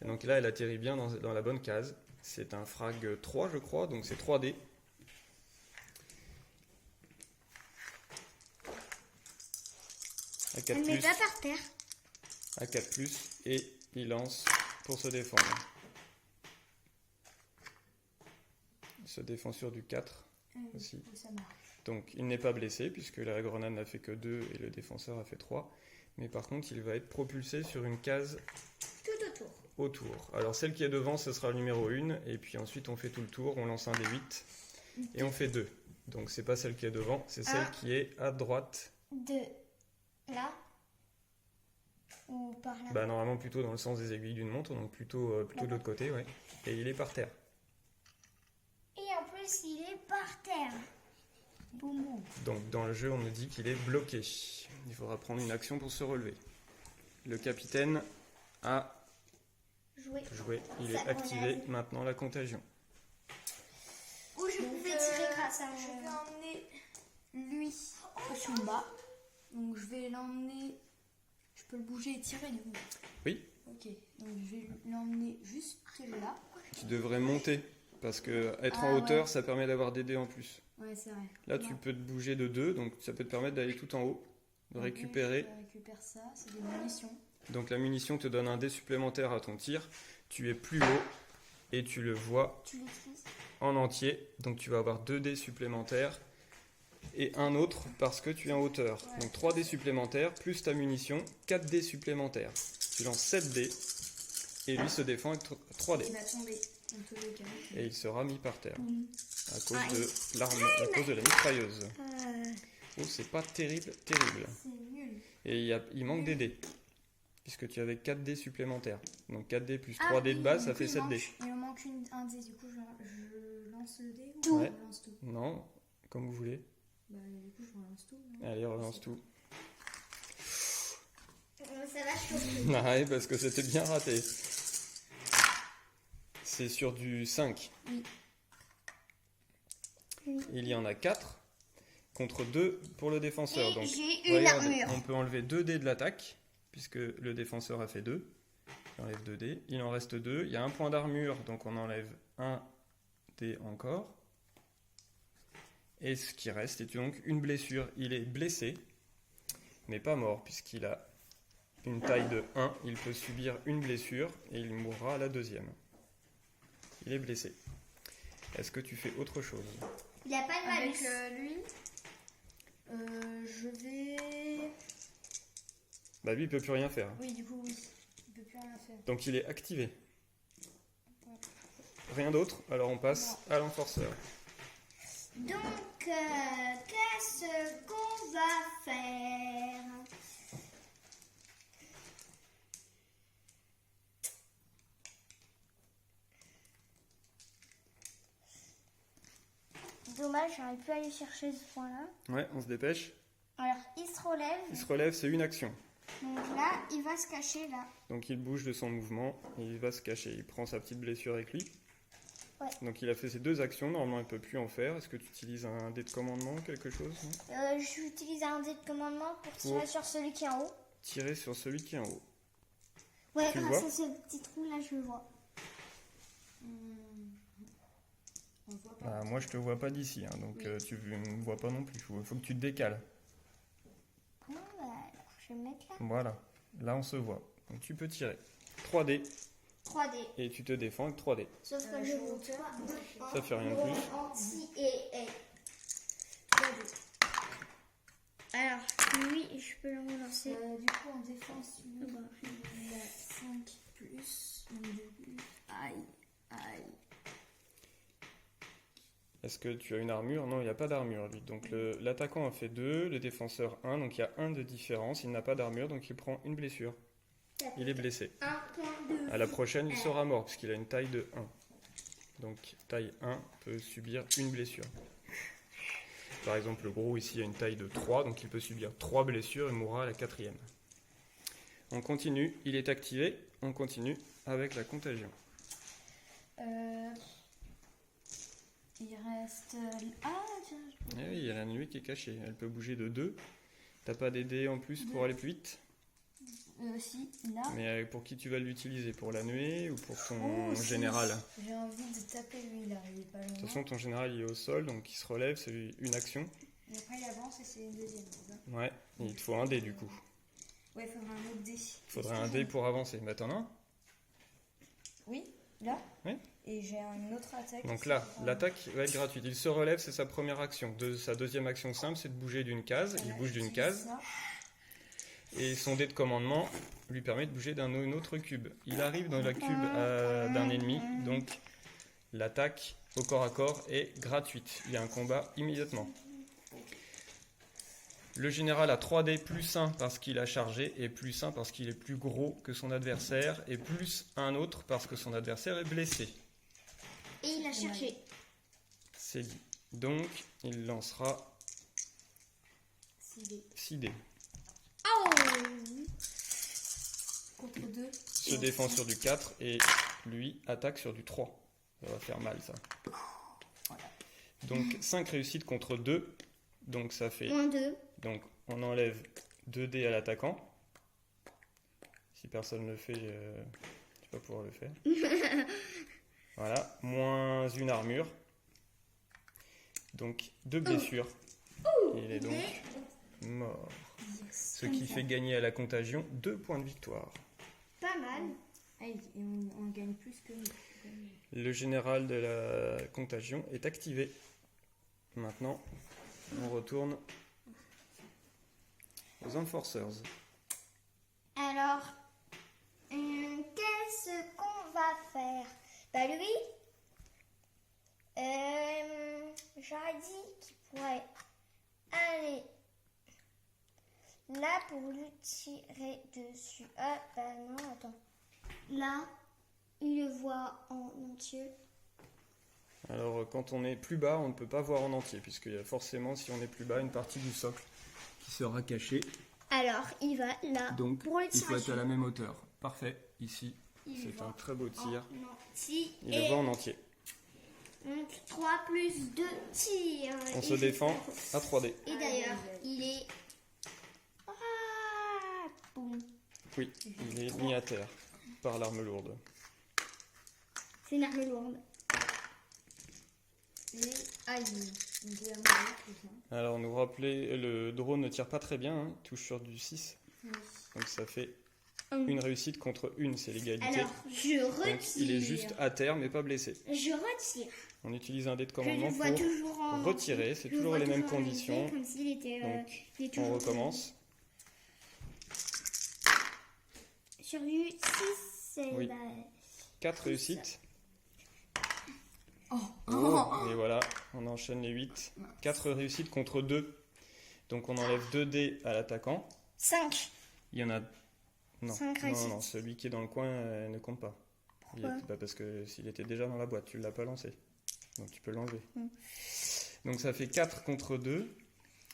Speaker 1: Et donc là, elle atterrit bien dans la bonne case. C'est un frag 3, je crois. Donc c'est 3 dés. À 4+,
Speaker 2: Elle met pas par terre.
Speaker 1: à 4+, et il lance pour se défendre. Il se défend sur du 4 aussi.
Speaker 3: Ça marche.
Speaker 1: Donc il n'est pas blessé puisque la grenade n'a fait que 2 et le défenseur a fait 3. Mais par contre il va être propulsé sur une case
Speaker 2: Tout autour.
Speaker 1: autour. Alors celle qui est devant ce sera le numéro 1 et puis ensuite on fait tout le tour, on lance un des 8 et on fait 2. Donc c'est pas celle qui est devant, c'est celle qui est à droite.
Speaker 2: De là ou par là.
Speaker 1: Bah normalement plutôt dans le sens des aiguilles d'une montre, donc plutôt de l'autre côté, ouais. Et il est par terre.
Speaker 2: Et en plus, il est par terre. Boum.
Speaker 1: Donc dans le jeu on nous dit qu'il est bloqué. Il faudra prendre une action pour se relever. Le capitaine a
Speaker 2: Jouer.
Speaker 1: joué, il
Speaker 2: Ça
Speaker 1: est activé
Speaker 2: relève.
Speaker 1: maintenant la contagion.
Speaker 2: Ou je pouvais tirer grâce à
Speaker 3: Je vais
Speaker 2: mon...
Speaker 3: emmener lui sur le bas. Donc je vais l'emmener. Je peux le bouger et tirer du coup.
Speaker 1: Oui,
Speaker 3: Ok. Donc je vais l'emmener juste là.
Speaker 1: tu devrais monter parce que être
Speaker 3: Ah,
Speaker 1: en hauteur
Speaker 3: ouais.
Speaker 1: ça permet d'avoir des dés en plus.
Speaker 3: Ouais, c'est vrai.
Speaker 1: Là
Speaker 3: Non.
Speaker 1: tu peux te bouger de 2, donc ça peut te permettre d'aller tout en haut, de
Speaker 3: Donc,
Speaker 1: récupérer.
Speaker 3: Je récupère ça, c'est des munitions.
Speaker 1: Donc la munition te donne un dé supplémentaire à ton tir. Tu es plus haut et tu le vois
Speaker 2: Tu l'utilises.
Speaker 1: en entier. Donc tu vas avoir 2 dés supplémentaires et un autre parce que tu es en hauteur.
Speaker 3: Ouais.
Speaker 1: Donc 3 dés supplémentaires plus ta munition, 4 dés supplémentaires. Tu lances 7 dés et lui se défend avec 3 dés.
Speaker 3: Il va tomber dans tous les cas.
Speaker 1: Et il sera mis par terre à cause
Speaker 2: Ah,
Speaker 1: de l'arme, à cause de la mitrailleuse. Oh, c'est pas terrible.
Speaker 3: C'est nul.
Speaker 1: Et il manque des dés. Puisque tu avais 4 dés supplémentaires. Donc 4 dés plus
Speaker 2: Ah
Speaker 1: 3 dés de base,
Speaker 3: Du
Speaker 1: ça
Speaker 3: coup,
Speaker 1: fait 7 dés.
Speaker 3: Il me manque un dé. Du coup, je lance le dé ou
Speaker 1: Tout.
Speaker 3: je relance tout?
Speaker 1: Non, comme vous voulez.
Speaker 3: Bah, du coup, je relance tout. non
Speaker 1: Allez, relance tout.
Speaker 2: Ça va chauffer.
Speaker 1: Ouais, parce que c'était bien raté. C'est sur du 5.
Speaker 3: Oui.
Speaker 1: Il y en a 4 contre 2 pour le défenseur.
Speaker 2: Et
Speaker 1: Donc,
Speaker 2: j'ai une
Speaker 1: regardez,
Speaker 2: armure.
Speaker 1: on peut enlever 2 dés de l'attaque, puisque le défenseur a fait 2. Il enlève 2 dés. Il en reste 2. Il y a un point d'armure, donc on enlève 1 dé encore. Et ce qui reste est donc une blessure. Il est blessé, mais pas mort, puisqu'il a une taille de 1. Il peut subir une blessure et il mourra à la deuxième. Il est blessé. Est-ce que tu fais autre chose?
Speaker 2: Il a pas de
Speaker 3: Avec
Speaker 2: malus.
Speaker 3: lui Je vais...
Speaker 1: Bah lui, il peut plus rien faire.
Speaker 3: Oui, du coup, oui. Il peut plus rien faire.
Speaker 1: Donc il est activé. Rien d'autre, alors on passe à l'enforceur.
Speaker 2: Donc, qu'est-ce qu'on va faire? Dommage, j'aurais pu aller chercher ce point-là.
Speaker 1: Ouais, on se dépêche.
Speaker 2: Alors, il se relève.
Speaker 1: Il se relève, c'est une action.
Speaker 2: Donc là, il va se cacher là.
Speaker 1: Donc il bouge de son mouvement et il va se cacher. Il prend sa petite blessure avec lui.
Speaker 2: Ouais.
Speaker 1: Donc il a fait ses 2 actions, normalement il ne peut plus en faire. Est-ce que tu utilises un dé de commandement, quelque chose, non?
Speaker 2: J'utilise un dé de commandement pour tirer sur celui qui est en haut.
Speaker 1: Tirer sur celui qui est en haut.
Speaker 2: Ouais,
Speaker 1: Tu le
Speaker 2: grâce
Speaker 1: vois
Speaker 2: à ce petit trou là, je le vois.
Speaker 3: On voit pas.
Speaker 1: Bah, moi je te vois pas d'ici, hein, donc
Speaker 3: Oui.
Speaker 1: tu ne me vois pas non plus. Faut que tu te décales.
Speaker 2: Bon, bah, alors, je vais me mettre là.
Speaker 1: Voilà, là on se voit. Donc tu peux tirer. 3D
Speaker 2: 3D.
Speaker 1: et tu te défends avec 3D.
Speaker 2: Sauf que
Speaker 3: je
Speaker 2: je
Speaker 3: vois
Speaker 2: vois pas.
Speaker 1: Ça fait rien de plus.
Speaker 2: Anti et. Alors, lui, je peux le relancer.
Speaker 3: Du coup, en défense, lui,
Speaker 2: Ah bah.
Speaker 3: il a 5 plus. Aïe, aïe.
Speaker 1: Est-ce que tu as une armure? Non, il n'y a pas d'armure lui. Donc l'attaquant a fait 2, le défenseur 1, donc il y a 1 de différence. Il n'a pas d'armure, donc il prend une blessure. Il est blessé.
Speaker 2: 1.2.
Speaker 1: À la prochaine, il sera mort, puisqu'il a une taille de 1. Donc taille 1 peut subir une blessure. Par exemple, le gros ici a une taille de 3, donc il peut subir 3 blessures et mourra à la 4e. On continue, il est activé, on continue avec la contagion.
Speaker 3: Il reste... Ah, tiens.
Speaker 1: Eh oui, il y a la nuée qui est cachée, elle peut bouger de 2. T'as pas des dés en plus pour aller plus vite?
Speaker 3: Si, là.
Speaker 1: Mais pour qui tu vas l'utiliser? Pour la nuée ou pour ton
Speaker 3: Oh, si.
Speaker 1: général?
Speaker 3: J'ai envie de taper lui, là. Il est pas loin.
Speaker 1: De toute façon, ton général il est au sol, donc il se relève, c'est une action.
Speaker 3: Et après, il avance et c'est une deuxième. C'est ça
Speaker 1: Ouais, il te faut un dé du coup.
Speaker 3: Ouais, il faudra un autre dé.
Speaker 1: Il faudrait un dé pour avancer. Mais t'en as un?
Speaker 3: Oui, là.
Speaker 1: Oui.
Speaker 3: Et j'ai une autre attaque.
Speaker 1: Donc là, l'attaque va être gratuite. Il se relève, c'est sa première action. Sa deuxième action simple, c'est de bouger d'une case. Il bouge d'une case. Et son dé de commandement lui permet de bouger d'un autre cube. Il arrive dans la cube d'un ennemi, donc l'attaque au corps à corps est gratuite. Il y a un combat immédiatement. Le général a 3D plus 1 parce qu'il a chargé, et plus 1 parce qu'il est plus gros que son adversaire, et plus un autre parce que son adversaire est blessé.
Speaker 2: Et il a cherché.
Speaker 1: C'est dit. Donc, il lancera 6 dés.
Speaker 2: Oh!
Speaker 3: Contre 2.
Speaker 1: Se défend sur du 4 et lui attaque sur du 3. Ça va faire mal ça. Donc 5 réussites contre 2. Donc ça fait...
Speaker 2: Moins 2.
Speaker 1: Donc on enlève 2 dés à l'attaquant. Si personne ne le fait, tu vas pouvoir le faire. Voilà. Moins une armure. Donc 2 blessures. Il est donc mort. Ce qui fait gagner à la contagion 2 points de victoire.
Speaker 2: Pas mal.
Speaker 3: Ah, et on gagne plus que nous.
Speaker 1: Le général de la contagion est activé. Maintenant, on retourne aux enforcers.
Speaker 2: Alors, qu'est-ce qu'on va faire? Bah lui, j'aurais dit qu'il pourrait aller là pour lui tirer dessus. Ah bah non, attends. Là, il le voit en entier.
Speaker 1: Alors, quand on est plus bas, on ne peut pas voir en entier, puisqu'il y a forcément, si on est plus bas, une partie du socle qui sera cachée.
Speaker 2: Alors, il va là
Speaker 1: Donc,
Speaker 2: pour le
Speaker 1: il
Speaker 2: tirer
Speaker 1: faut être
Speaker 2: dessus.
Speaker 1: à la même hauteur. Parfait, ici,
Speaker 2: Il
Speaker 1: c'est
Speaker 2: voit
Speaker 1: un très beau tir.
Speaker 2: en entier.
Speaker 1: Il le voit en entier.
Speaker 2: Donc 3 plus 2 tirs.
Speaker 1: On
Speaker 2: Et
Speaker 1: se
Speaker 2: je-
Speaker 1: défend à 3D.
Speaker 2: Et d'ailleurs, il est... Ah, boum.
Speaker 1: Oui, il est mis à terre par l'arme lourde.
Speaker 2: C'est une arme lourde.
Speaker 3: Et aïe. Donc, il a mangé, tout ça.
Speaker 1: Alors, nous rappeler, le drone ne tire pas très bien, hein, il touche sur du 6.
Speaker 3: Oui.
Speaker 1: Donc ça fait Une réussite contre une, c'est l'égalité.
Speaker 2: Alors, je
Speaker 1: Donc,
Speaker 2: retire.
Speaker 1: il est juste à terre, mais pas blessé.
Speaker 2: Je retire.
Speaker 1: On utilise un dé de
Speaker 2: Je
Speaker 1: commandement
Speaker 2: le vois
Speaker 1: pour
Speaker 2: toujours en...
Speaker 1: retirer. C'est
Speaker 2: je le
Speaker 1: toujours
Speaker 2: vois
Speaker 1: les mêmes
Speaker 2: toujours en
Speaker 1: conditions.
Speaker 2: épée, comme s'il était...
Speaker 1: Donc,
Speaker 2: il est
Speaker 1: on
Speaker 2: toujours-
Speaker 1: recommence.
Speaker 2: Sur du 6, c'est...
Speaker 1: Oui.
Speaker 2: bah,
Speaker 1: 4 réussites.
Speaker 3: Oh.
Speaker 1: Et voilà, on enchaîne les 8. 4 réussites contre 2. Donc on enlève 2 dés à l'attaquant.
Speaker 2: 5.
Speaker 1: Il y en a... Non,
Speaker 2: Cinq
Speaker 1: non,
Speaker 2: réussites.
Speaker 1: non, celui qui est dans le coin ne compte pas.
Speaker 2: Pourquoi
Speaker 1: Parce que s'il était déjà dans la boîte, tu ne l'as pas lancé. Donc tu peux l'enlever.
Speaker 2: Mm.
Speaker 1: Donc ça fait 4 contre 2.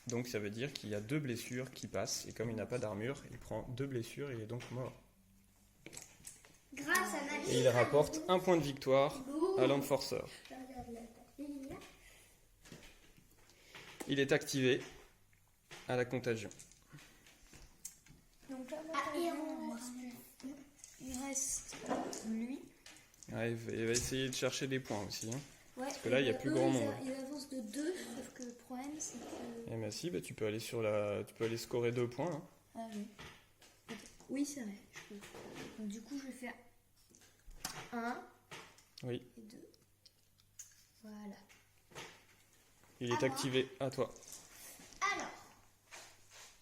Speaker 1: Donc ça veut dire qu'il y a 2 blessures qui passent. Et comme il n'a pas d'armure, il prend 2 blessures et il est donc mort.
Speaker 2: Grâce à ma
Speaker 1: Et il rapporte 1 point de victoire à l'Enforcer. Il est activé à la contagion.
Speaker 3: Donc là,
Speaker 2: Ah, héros.
Speaker 3: il reste lui.
Speaker 1: Ouais, il va essayer de chercher des points aussi. Hein.
Speaker 3: Ouais,
Speaker 1: que là, il y a plus grand nombre.
Speaker 3: Il avance de 2, sauf que le problème, c'est que...
Speaker 1: Et ben si, tu peux aller tu peux aller scorer 2 points. Hein.
Speaker 3: Ah oui. Attends. Oui, c'est vrai. Je peux. Donc du coup, je vais faire 1
Speaker 1: Oui,
Speaker 3: et 2. Voilà.
Speaker 1: il est
Speaker 2: moi.
Speaker 1: activé. À toi.
Speaker 2: Alors,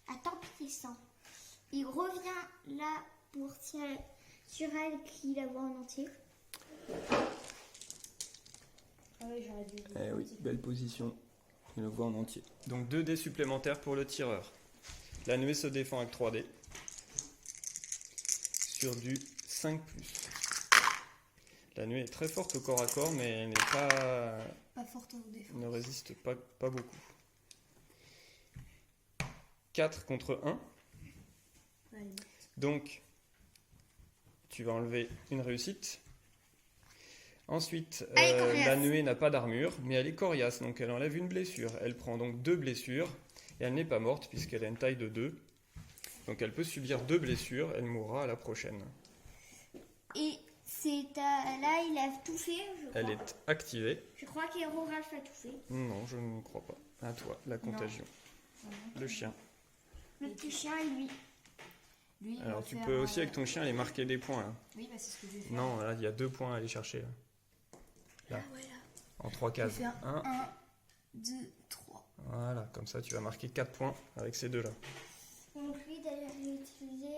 Speaker 2: attends, Pissan. Il revient là pour tirer sur elle qui la voit en entier.
Speaker 3: Ah oui, j'aurais dû...
Speaker 1: Eh oui, belle position. Il le voit en entier. Donc 2 dés supplémentaires pour le tireur. La nuée se défend avec 3 dés. Sur du 5+. La nuée est très forte au corps à corps, mais elle n'est pas...
Speaker 3: Pas forte en défense.
Speaker 1: ne résiste pas beaucoup. 4 contre 1.
Speaker 3: Allez.
Speaker 1: Donc, tu vas enlever une réussite. Ensuite,
Speaker 2: Elle est coriace.
Speaker 1: la nuée n'a pas d'armure, mais elle est coriace, donc elle enlève une blessure. Elle prend donc 2 blessures, et elle n'est pas morte puisqu'elle a une taille de 2. Donc elle peut subir 2 blessures, elle mourra à la prochaine.
Speaker 2: Et là, il a tout fait, je crois.
Speaker 1: Elle est activée.
Speaker 2: Je crois qu'Héros Ralph a tout fait.
Speaker 1: Non, je ne crois pas. À toi, la contagion. Le chien.
Speaker 2: Le petit chien et lui.
Speaker 3: Lui, il
Speaker 1: Alors
Speaker 3: va
Speaker 1: tu
Speaker 3: faire,
Speaker 1: peux aussi avec ton chien aller marquer des points. Là.
Speaker 3: Oui, bah, c'est ce que je vais faire.
Speaker 1: Non, là il y a 2 points à aller chercher. Là. Là.
Speaker 3: Ah, voilà.
Speaker 1: En 3
Speaker 3: Je vais
Speaker 1: cases.
Speaker 3: faire
Speaker 1: 1.
Speaker 3: 1, 2, 3.
Speaker 1: Voilà, comme ça tu vas marquer 4 points avec ces deux-là.
Speaker 2: Donc lui, d'ailleurs, il est utilisé.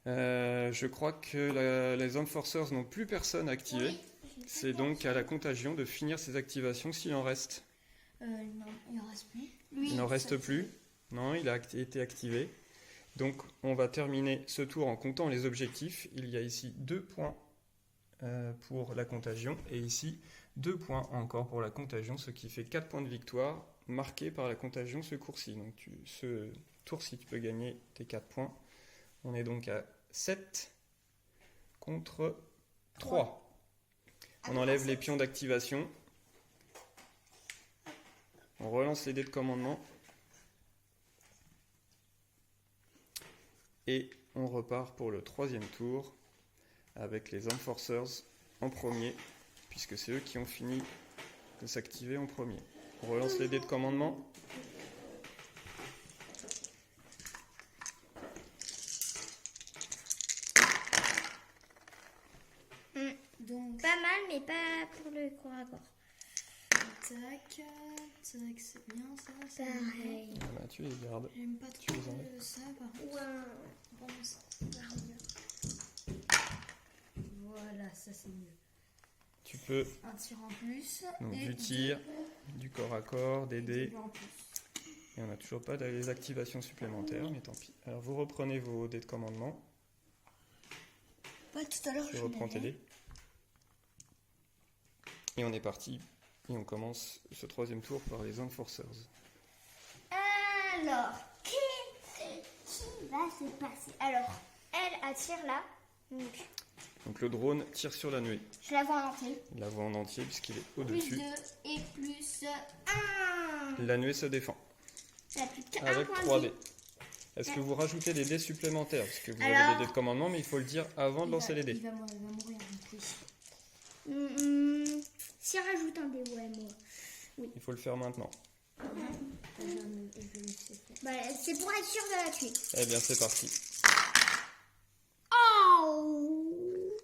Speaker 1: Je crois que les Enforcers n'ont plus personne activé.
Speaker 2: Oui, j'ai
Speaker 1: C'est
Speaker 2: fait
Speaker 1: donc à la contagion de finir ses activations s'il en reste.
Speaker 3: Non, il en reste plus.
Speaker 2: Lui,
Speaker 1: Il n'en reste plus. Non, il a été activé. Donc on va terminer ce tour en comptant les objectifs. Il y a ici 2 points pour la contagion et ici 2 points encore pour la contagion, ce qui fait 4 points de victoire marqués par la contagion ce cours-ci. Donc ce tour-ci, tu peux gagner tes 4 points. On est donc à 7 contre 3. On enlève les pions d'activation. On relance les dés de commandement. Et on repart pour le 3e tour avec les Enforcers en premier, puisque c'est eux qui ont fini de s'activer en premier. On relance les dés de commandement.
Speaker 3: Donc,
Speaker 2: pas mal, mais pas pour le corps à corps.
Speaker 3: tac, tac, c'est bien ça. C'est
Speaker 2: Pareil.
Speaker 1: Voilà, tu les gardes.
Speaker 3: J'aime pas
Speaker 1: Tu les
Speaker 3: trop
Speaker 1: enlèves.
Speaker 3: ça par contre.
Speaker 2: Ouais.
Speaker 3: Bon, ça, voilà, ça c'est mieux.
Speaker 1: Tu peux
Speaker 3: Un tir en plus.
Speaker 1: donc
Speaker 3: et
Speaker 1: du tir, du corps à corps, des dés.
Speaker 3: deux en plus.
Speaker 1: Et on n'a toujours pas les activations supplémentaires, mais tant pis. Alors vous reprenez vos dés de commandement.
Speaker 3: Pas tout à l'heure.
Speaker 1: Tu reprends tes dés. Et on est parti. Et on commence ce 3e tour par les Enforcers.
Speaker 2: Alors, qui va se passer? Alors, elle attire là.
Speaker 1: Donc le drone tire sur la nuée.
Speaker 2: Je la vois en entier.
Speaker 1: Il la voit en entier puisqu'il est
Speaker 2: Plus
Speaker 1: au-dessus.
Speaker 2: 2 et plus 1.
Speaker 1: La nuée se défend
Speaker 2: Elle a plus qu'un
Speaker 1: avec
Speaker 2: point
Speaker 1: 3
Speaker 2: de
Speaker 1: dés.
Speaker 2: vie.
Speaker 1: Est-ce que vous rajoutez des dés supplémentaires? Parce que vous avez
Speaker 2: Alors-
Speaker 1: des dés de commandement, mais il faut le dire avant de lancer les dés.
Speaker 3: Il va mourir, donc oui.
Speaker 2: Si rajoute un dé, ouais, moi.
Speaker 1: Il faut le faire maintenant.
Speaker 2: Bah, c'est pour être sûr de la tuer.
Speaker 1: Eh bien, c'est parti.
Speaker 2: Oh, Waouh.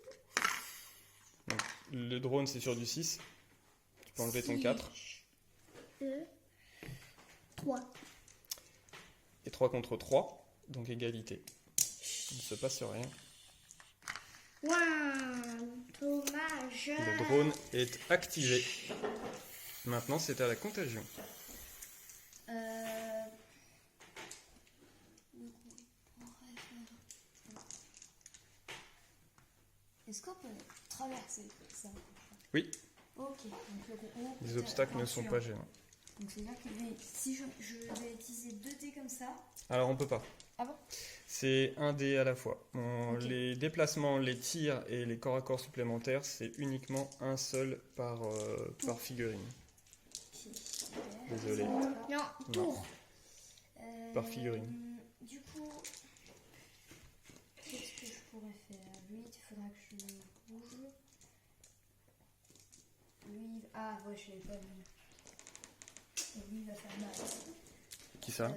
Speaker 1: Donc, le drone, c'est sur du 6. Tu peux enlever ton 4.
Speaker 2: 2, 3.
Speaker 1: Et 3 contre 3, donc égalité. Il ne se passe rien.
Speaker 2: Waouh, dommage.
Speaker 1: Le drone est activé. Maintenant, c'est à la contagion.
Speaker 3: Est-ce qu'on peut traverser ça?
Speaker 1: Oui,
Speaker 3: Ok.
Speaker 1: les obstacles ne sont pas gênants.
Speaker 3: Donc c'est-à-dire que si je vais utiliser 2 dés comme ça.
Speaker 1: Alors, on peut pas.
Speaker 3: Ah bon?
Speaker 1: C'est un dé à la fois.
Speaker 3: Ok.
Speaker 1: Les déplacements, les tirs et les corps à corps supplémentaires, c'est uniquement un seul par figurine.
Speaker 3: Super.
Speaker 1: Désolé.
Speaker 2: Non, tour.
Speaker 1: Par figurine.
Speaker 3: Du coup, qu'est-ce que je pourrais faire? Lui, il faudra que je bouge. Lui, ah ouais, je l'avais pas vu. Et lui, il va faire mal.
Speaker 1: Qui ça?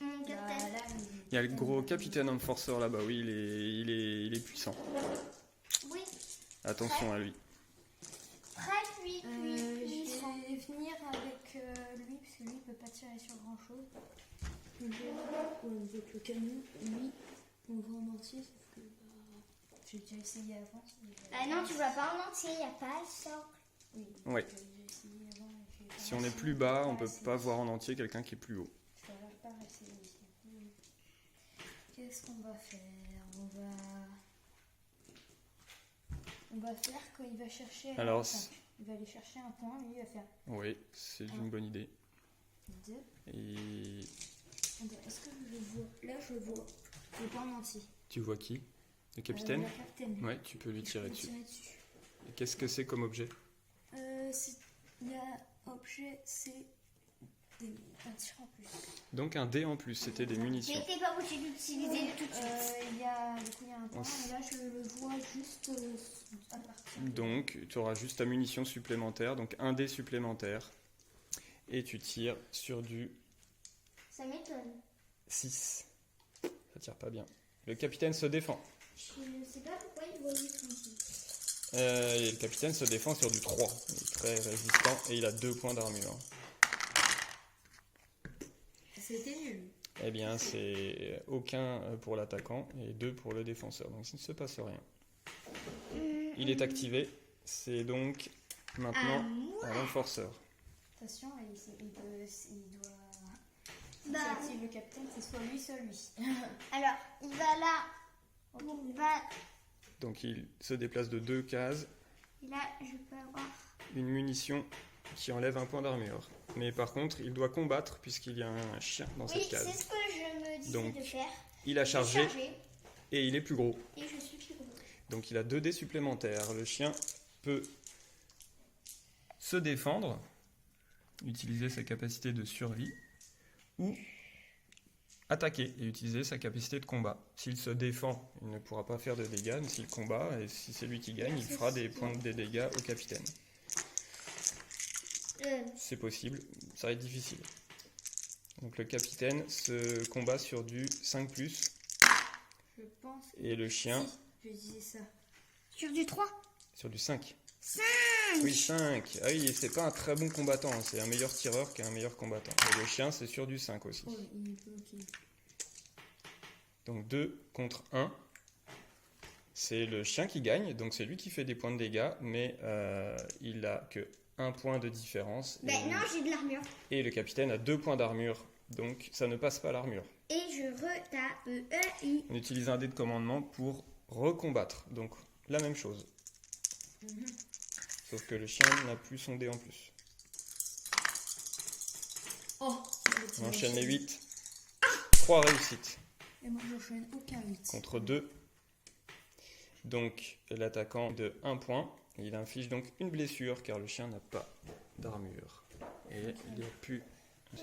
Speaker 2: Mon capitaine.
Speaker 3: Là,
Speaker 1: Il y a le gros capitaine Enforcer là-bas, oui, il est puissant.
Speaker 2: Oui,
Speaker 1: Attention à lui.
Speaker 2: prêt, puis, puissant.
Speaker 3: je vais finir avec lui, parce que lui, il peut pas tirer sur grand-chose. Donc, avec le canon, lui, on le voit en entier, sauf que j'ai déjà essayé avant.
Speaker 2: Ah non, tu vois pas en entier, il n'y a pas le socle.
Speaker 3: Oui,
Speaker 1: Ouais.
Speaker 3: j'ai essayé avant. et j'ai
Speaker 1: Si
Speaker 3: pas
Speaker 1: on est
Speaker 3: réussi.
Speaker 1: plus bas, on
Speaker 3: Pas
Speaker 1: peut
Speaker 3: assez.
Speaker 1: pas voir en entier quelqu'un qui est plus haut.
Speaker 3: Ça va pas essayer aussi. Qu'est-ce qu'on va faire? On va faire qu'il va chercher.
Speaker 1: Alors,
Speaker 3: Attends, il va aller chercher un point, lui, il va faire
Speaker 1: oui, c'est une bonne idée.
Speaker 3: 2.
Speaker 1: Et
Speaker 3: Est-ce que je le vois? Là, je le vois. Je le vois en entier.
Speaker 1: tu vois qui? Le capitaine?
Speaker 3: Le capitaine.
Speaker 1: Ouais, tu peux lui
Speaker 3: Je
Speaker 1: tirer
Speaker 3: peux
Speaker 1: dessus.
Speaker 3: tirer dessus.
Speaker 1: Et qu'est-ce que c'est comme objet?
Speaker 3: Il y a objet, c'est un tir en plus.
Speaker 1: Donc un dé en plus, c'était des
Speaker 2: Mais
Speaker 1: munitions.
Speaker 2: t'es pas obligé d'utiliser tout de suite.
Speaker 3: Du coup, il y a un point, et là, je le vois juste à partir.
Speaker 1: Donc tu auras juste ta munition supplémentaire, donc un dé supplémentaire. Et tu tires sur du
Speaker 2: Ça m'étonne.
Speaker 1: 6. Ça tire pas bien. Le capitaine se défend.
Speaker 2: Je sais pas pourquoi il voit juste ici.
Speaker 1: Et le capitaine se défend sur du 3. Il est très résistant et il a 2 points d'armure.
Speaker 3: C'était nul.
Speaker 1: Eh bien, c'est aucun pour l'attaquant et 2 pour le défenseur. Donc, il ne se passe rien. Il est activé. C'est donc maintenant à l'enforceur.
Speaker 3: Attention, il doit. Si
Speaker 2: Bah.
Speaker 3: tu actives le capitaine, c'est soit lui, soit lui.
Speaker 2: Alors, il va là. Il va.
Speaker 1: Donc, il se déplace de 2 cases.
Speaker 2: Et là, je peux avoir.
Speaker 1: Une munition qui enlève un point d'armure. Mais par contre, il doit combattre puisqu'il y a un chien dans
Speaker 2: Oui,
Speaker 1: cette
Speaker 2: c'est
Speaker 1: case.
Speaker 2: ce que je me disais
Speaker 1: Donc,
Speaker 2: de faire.
Speaker 1: Il a chargé
Speaker 2: Chargé.
Speaker 1: et il est plus gros.
Speaker 2: Et je suis plus gros.
Speaker 1: Donc il a 2 dés supplémentaires. Le chien peut se défendre, utiliser sa capacité de survie, ou attaquer et utiliser sa capacité de combat. S'il se défend, il ne pourra pas faire de dégâts, mais s'il combat, et si c'est lui qui gagne, il fera des points de dégâts au capitaine. C'est possible, ça va être difficile. Donc le capitaine se combat sur du 5+,
Speaker 3: Je pense.
Speaker 1: et le chien
Speaker 3: Si, je disais ça.
Speaker 2: Sur du 3.
Speaker 1: sur du 5.
Speaker 2: 5.
Speaker 1: Oui, 5. Ah oui, c'est pas un très bon combattant, c'est un meilleur tireur qu'un meilleur combattant. Et le chien, c'est sur du 5 aussi.
Speaker 3: Oh, il est bloqué.
Speaker 1: Donc 2 contre 1. C'est le chien qui gagne, donc c'est lui qui fait des points de dégâts, mais il a que 1 point de différence.
Speaker 2: Ben non, j'ai de l'armure.
Speaker 1: Et le capitaine a 2 points d'armure, donc ça ne passe pas l'armure.
Speaker 2: Et je retape.
Speaker 1: On utilise un dé de commandement pour recombattre, donc la même chose. Sauf que le chien n'a plus son dé en plus.
Speaker 3: Oh,
Speaker 1: On enchaîne les 8. 3 réussites
Speaker 3: Et moi, j'enchaîne aucun 8.
Speaker 1: contre 2. Donc l'attaquant de 1 point. Il inflige donc une blessure car le chien n'a pas d'armure. Et il n'y a plus.
Speaker 3: Ouais.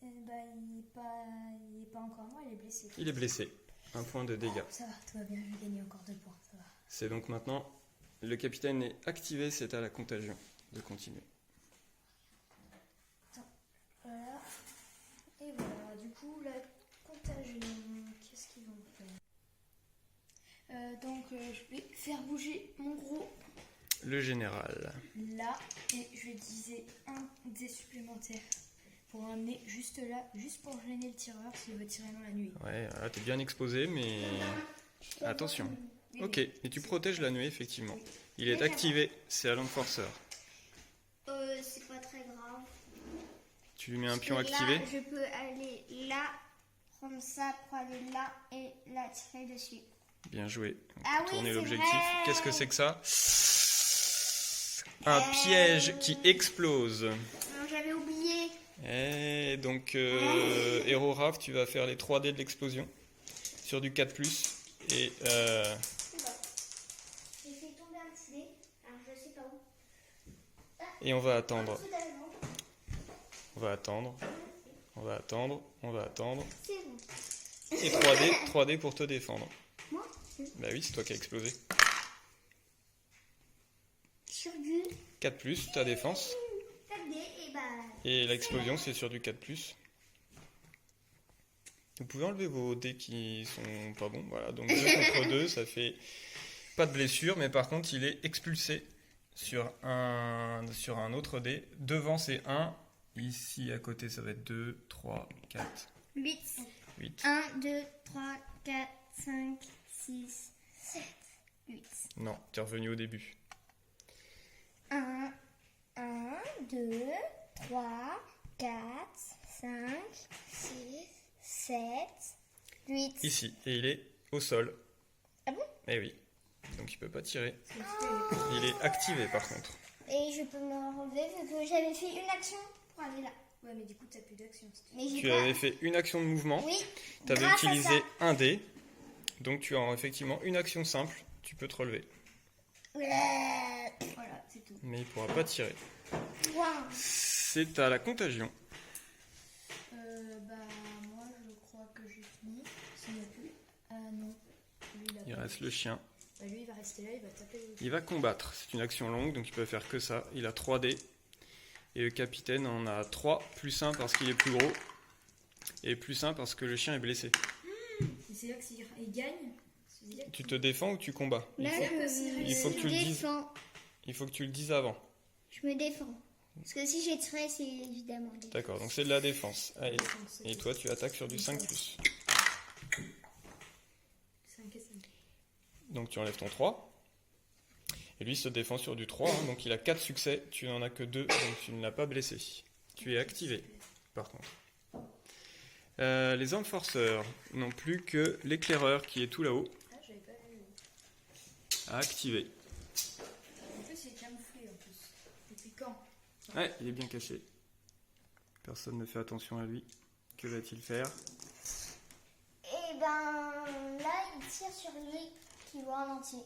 Speaker 3: Il est pas encore mort, il est blessé.
Speaker 1: Il est blessé. 1 point de dégâts.
Speaker 3: Ça va, tout va bien, je vais gagner encore 2 points, ça va.
Speaker 1: C'est donc maintenant. Le capitaine est activé, c'est à la contagion de continuer.
Speaker 3: Voilà. Et voilà, du coup, la contagion, qu'est-ce qu'ils vont Donc je vais faire bouger mon gros
Speaker 1: Le général.
Speaker 3: là et je vais utiliser un dé supplémentaire pour un nez juste là, juste pour gêner le tireur s'il veut tirer dans la nuit.
Speaker 1: Ouais, là, t'es bien exposé, mais attention.
Speaker 3: Oui,
Speaker 1: Ok,
Speaker 3: oui.
Speaker 1: et tu protèges la nuée, effectivement. Il est activé, c'est à l'enforceur.
Speaker 2: C'est pas très grave.
Speaker 1: Tu lui mets un
Speaker 2: Parce
Speaker 1: pion
Speaker 2: que
Speaker 1: activé.
Speaker 2: Là, je peux aller là, prendre ça pour aller là et la tirer dessus.
Speaker 1: Bien joué.
Speaker 2: Ah oui,
Speaker 1: Tourner
Speaker 2: c'est
Speaker 1: l'objectif.
Speaker 2: vrai.
Speaker 1: Qu'est-ce que c'est que ça? Un piège qui explose.
Speaker 2: Non, j'avais oublié.
Speaker 1: Et donc, Hero Raph, tu vas faire les 3D de l'explosion sur du 4+. Et
Speaker 2: J'ai fait tomber un petit dé. Alors, je sais pas où.
Speaker 1: et on va attendre.
Speaker 2: Tout à l'heure.
Speaker 1: On va attendre. On va attendre. On va attendre.
Speaker 2: C'est bon.
Speaker 1: Et 3D pour te défendre.
Speaker 2: Moi,
Speaker 1: Bah oui, c'est toi qui as explosé.
Speaker 2: sur du
Speaker 1: 4+, ta défense.
Speaker 2: 4D et bah.
Speaker 1: Et l'explosion, c'est sur du 4+. Vous pouvez enlever vos dés qui sont pas bons. Voilà, donc 2 contre 2, ça fait pas de blessure, mais par contre, il est expulsé sur un autre dé. Devant, c'est 1. Ici, à côté, ça va être 2, 3, 4,
Speaker 2: 8.
Speaker 1: 8.
Speaker 2: 1, 2, 3, 4, 5, 6, 7, 8.
Speaker 1: Non, t'es revenu au début.
Speaker 2: 1, 2, 3, 4, 5, 6, 7, 8.
Speaker 1: Ici, et il est au sol.
Speaker 2: Ah bon?
Speaker 1: Eh oui. Donc il peut pas tirer. Il est activé par contre.
Speaker 2: Et je peux me relever vu que j'avais fait une action pour aller là.
Speaker 3: Ouais, mais du coup, t'as plus d'action.
Speaker 2: Mais j'ai
Speaker 1: Tu
Speaker 2: pas...
Speaker 1: avais fait une action de mouvement.
Speaker 2: Oui.
Speaker 1: Tu avais
Speaker 2: grâce à
Speaker 1: utilisé
Speaker 2: ça.
Speaker 1: un dé. Donc tu as effectivement une action simple. Tu peux te relever.
Speaker 3: Voilà, c'est tout.
Speaker 1: Mais il pourra pas tirer.
Speaker 2: Point.
Speaker 1: C'est à la contagion.
Speaker 3: Bah, moi, je crois que j'ai fini. S'il n'y a plus. Ah non. Lui,
Speaker 1: Il
Speaker 3: pas.
Speaker 1: reste le chien.
Speaker 3: Bah, lui, il va rester là, il va taper le.
Speaker 1: Il va combattre. C'est une action longue, donc il peut faire que ça. Il a 3 dés. Et le capitaine en a 3, plus 1 parce qu'il est plus gros. Et plus 1 parce que le chien est blessé.
Speaker 3: Et c'est là que s'il gagne. C'est là que-
Speaker 1: Tu te défends ou tu combats?
Speaker 2: Là,
Speaker 1: il faut que tu le dises.
Speaker 2: défends.
Speaker 1: Il faut que tu le dises avant.
Speaker 2: Je me défends. Parce que si j'ai tiré, c'est évidemment. défense.
Speaker 1: D'accord, donc c'est de la défense. Allez.
Speaker 3: Défense,
Speaker 1: Et toi, tu attaques sur du 5+.
Speaker 3: 5 et 5.
Speaker 1: Donc tu enlèves ton 3. Et lui se défend sur du 3. Donc il a 4 succès. Tu n'en as que 2. Donc tu ne l'as pas blessé. Tu es activé, par contre. Les enforceurs n'ont plus que l'éclaireur qui est tout là-haut
Speaker 3: Ah, j'avais pas vu.
Speaker 1: à activer.
Speaker 3: En plus, il est camouflé en plus. Depuis quand?
Speaker 1: Ouais, il est bien caché. Personne ne fait attention à lui. Que va-t-il faire?
Speaker 2: Et ben là, il tire sur lui qui voit en entier.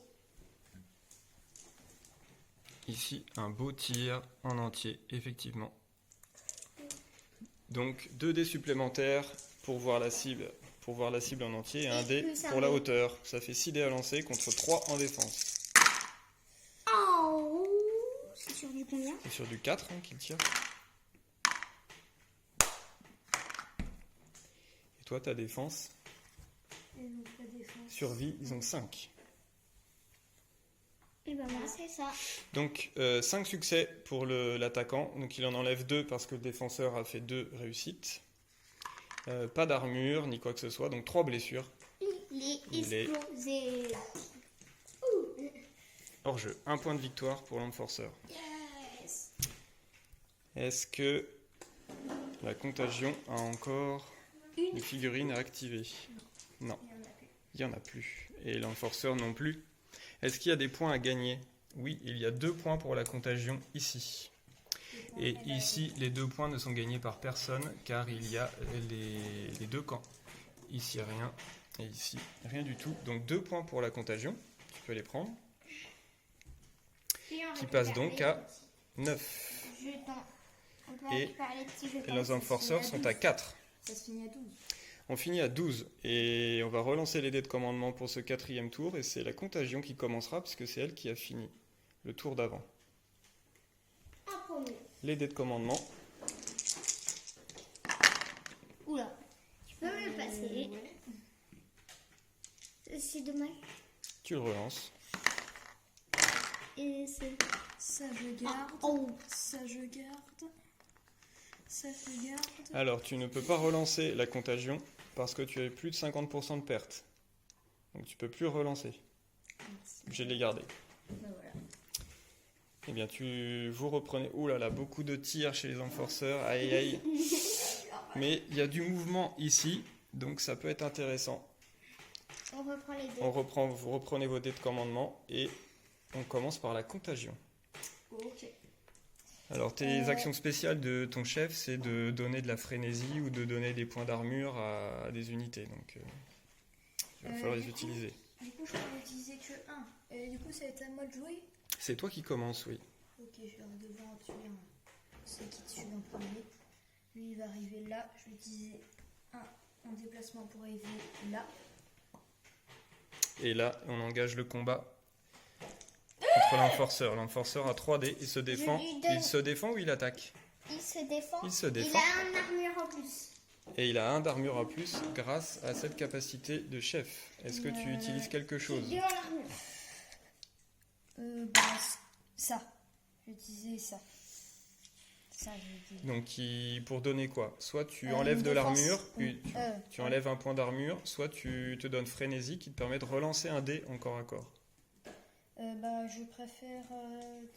Speaker 1: Ici, un beau tir en entier, effectivement. Donc 2 dés supplémentaires pour voir la cible en entier et un dé
Speaker 2: plus un
Speaker 1: pour la
Speaker 2: dé.
Speaker 1: hauteur. Ça fait 6 dés à lancer contre 3 en défense.
Speaker 2: Oh, c'est sur du combien?
Speaker 1: C'est sur du 4 qu'il tire. Et toi, ta défense,
Speaker 3: Et donc, la défense.
Speaker 1: survie, ils ont 5.
Speaker 2: Et ben moi, c'est ça.
Speaker 1: Donc 5 succès pour l'attaquant. Donc il en enlève 2 parce que le défenseur a fait 2 réussites. Pas d'armure ni quoi que ce soit. Donc 3 blessures.
Speaker 2: Il est explosé.
Speaker 1: Hors jeu. 1 point de victoire pour l'enforceur.
Speaker 2: Yes.
Speaker 1: Est-ce que la contagion a encore
Speaker 2: Une.
Speaker 1: une figurine à activer? Non, il n'y en a plus. Et l'enforceur non plus. Est-ce qu'il y a des points à gagner? Oui, il y a 2 points pour la contagion ici. Et ici, les 2 points ne sont gagnés par personne car il y a les 2 camps. Ici, rien. Et ici, rien du tout. Donc 2 points pour la contagion. Tu peux les prendre. Qui passe donc à 9.
Speaker 2: On peut
Speaker 1: Et
Speaker 2: récupérer les petits jetons.
Speaker 1: Et les enforceurs sont à 4.
Speaker 3: Ça se finit à 12.
Speaker 1: On finit à 12 et on va relancer les dés de commandement pour ce 4e tour et c'est la contagion qui commencera puisque c'est elle qui a fini le tour d'avant.
Speaker 2: Un premier.
Speaker 1: Les dés de commandement,
Speaker 2: Oula. Tu peux me le passer?
Speaker 3: Ouais.
Speaker 2: C'est dommage.
Speaker 1: Tu le relances.
Speaker 2: Et c'est...
Speaker 3: Ça, je garde.
Speaker 2: Oh.
Speaker 3: Ça, je garde. Ça, je garde.
Speaker 1: Alors, tu ne peux pas relancer la contagion parce que tu as plus de 50% de perte. Donc, tu peux plus relancer. Obligé de les garder.
Speaker 3: Ben voilà.
Speaker 1: Eh bien, vous reprenez... Ouh là là, beaucoup de tirs chez les enforceurs. Aïe, aïe. Mais il y a du mouvement ici, donc ça peut être intéressant.
Speaker 2: On reprend les dés.
Speaker 1: Vous reprenez vos dés de commandement et on commence par la contagion.
Speaker 3: Ok.
Speaker 1: Alors, tes actions spéciales de ton chef, c'est de donner de la frénésie ou de donner des points d'armure à des unités. Donc, il va falloir les utiliser.
Speaker 3: Du coup, je peux utiliser que 1. Et du coup, ça va être à moi de jouer.
Speaker 1: C'est toi qui commences, oui.
Speaker 3: Ok, je vais devoir en tuer un. C'est qui tue en premier. Lui, il va arriver là. Je vais utiliser 1 en déplacement pour arriver là.
Speaker 1: Et là, on engage le combat contre l'enforceur. L'enforceur a 3 dés, il se défend.
Speaker 2: lui donne-
Speaker 1: Il se défend ou il attaque?
Speaker 2: Il se défend.
Speaker 1: Il se
Speaker 2: Il
Speaker 1: défend.
Speaker 2: a un armure en plus.
Speaker 1: Et il a 1 d'armure en plus grâce à cette capacité de chef. Est-ce que tu utilises quelque chose?
Speaker 2: Il a en armure.
Speaker 3: Bah, ça. Je vais utiliser ça. Ça, je vais utiliser.
Speaker 1: Donc, pour donner quoi? Soit tu
Speaker 3: Une
Speaker 1: enlèves de
Speaker 3: défense.
Speaker 1: l'armure, tu
Speaker 3: Ouais.
Speaker 1: enlèves un point d'armure, soit tu te donnes frénésie qui te permet de relancer un dé en corps à corps.
Speaker 3: Bah, je préfère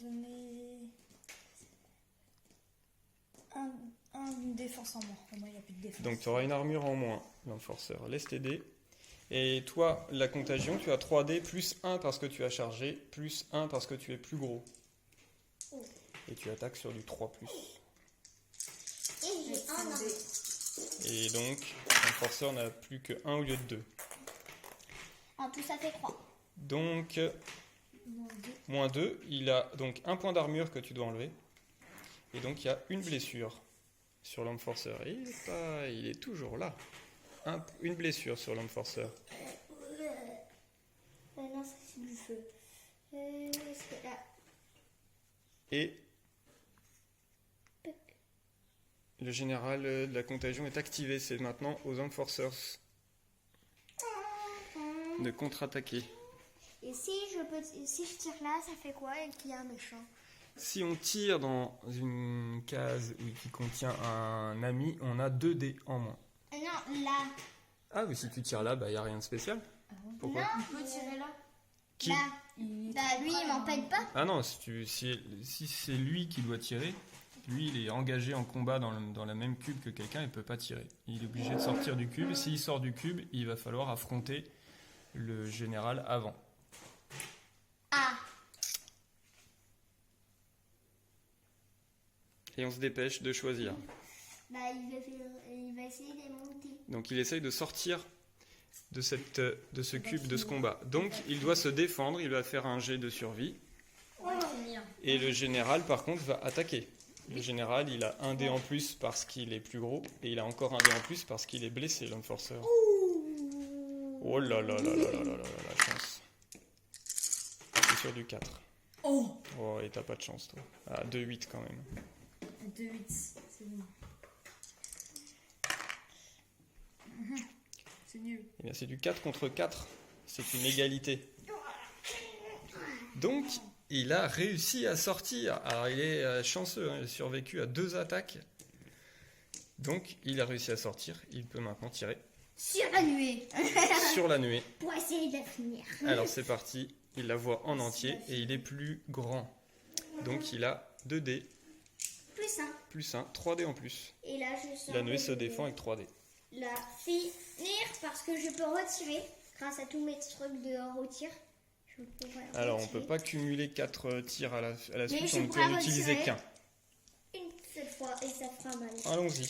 Speaker 3: donner une défense en moins. Au moins, il n'y a plus de défense.
Speaker 1: Donc tu auras une armure en moins, l'enforceur. Laisse tes dés. Et toi, la contagion, tu as 3 dés plus 1 parce que tu as chargé, plus 1 parce que tu es plus gros.
Speaker 2: Oh.
Speaker 1: Et tu attaques sur du 3+.
Speaker 2: Et j'ai un armure.
Speaker 1: Et donc, l'enforceur n'a plus que 1 au lieu de 2.
Speaker 2: En tout, ça fait 3.
Speaker 1: Donc,
Speaker 3: Moins 2.
Speaker 1: moins 2, il a donc 1 point d'armure que tu dois enlever. Et donc, il y a une blessure sur l'enforceur. Et il est toujours là. Une blessure sur l'enforceur.
Speaker 2: Non, ça c'est du feu. Est-ce que là...
Speaker 1: Et le général de la contagion est activé. C'est maintenant aux enforcers de contre-attaquer.
Speaker 2: Et si je tire là, ça fait quoi et qu'il y a un méchant?
Speaker 1: Si on tire dans une case qui contient un ami, on a 2 dés en moins.
Speaker 2: Non, là.
Speaker 1: Ah oui, si tu tires là, il n'y a rien de spécial. Pourquoi?
Speaker 2: Non,
Speaker 3: On peut tirer là.
Speaker 1: Qui?
Speaker 2: Là.
Speaker 3: Il est
Speaker 2: Bah lui, il m'empêche pas.
Speaker 1: Ah non, si c'est lui qui doit tirer, lui il est engagé en combat dans la même cube que quelqu'un, il ne peut pas tirer. Il est obligé de sortir du cube. S'il sort du cube, il va falloir affronter le général avant.
Speaker 2: Ah.
Speaker 1: Et on se dépêche de choisir.
Speaker 2: Bah il va essayer de monter.
Speaker 1: Donc il essaye de sortir de ce cube, de ce combat. Donc il doit se défendre, il va faire un jet de survie. Et le général par contre va attaquer. Le général il a 1 dé en plus parce qu'il est plus gros. Et il a encore 1 dé en plus parce qu'il est blessé, l'enforceur. Oh là là là là là là là là, la chance. C'est sur du 4.
Speaker 3: Oh,
Speaker 1: Oh, et t'as pas de chance toi. Ah, 2-8 quand même.
Speaker 3: 2-8, c'est bon. C'est nul.
Speaker 1: Eh bien, c'est du 4 contre 4. C'est une égalité. Donc, il a réussi à sortir. Alors, il est chanceux. Il a survécu à 2 attaques. Donc, il a réussi à sortir. Il peut maintenant tirer
Speaker 2: Sur la nuée.
Speaker 1: sur la nuée.
Speaker 2: Pour essayer de la finir.
Speaker 1: Alors, c'est parti. Il la voit en entier et il est plus grand. Donc, il a 2 dés
Speaker 2: Plus 1.
Speaker 1: plus 1, 3 dés en plus.
Speaker 2: Et là, je sors.
Speaker 1: La nuée se défend avec 3 dés.
Speaker 2: La finir parce que je peux retirer. Grâce à tous mes trucs de retire. Je pourrais
Speaker 1: Alors, on
Speaker 2: retirer.
Speaker 1: peut pas cumuler 4 tirs à la
Speaker 2: Mais
Speaker 1: suite.
Speaker 2: je
Speaker 1: On ne peut
Speaker 2: pourrais
Speaker 1: en utiliser
Speaker 2: retirer.
Speaker 1: qu'un.
Speaker 2: Une seule fois et ça fera mal.
Speaker 1: Allons-y.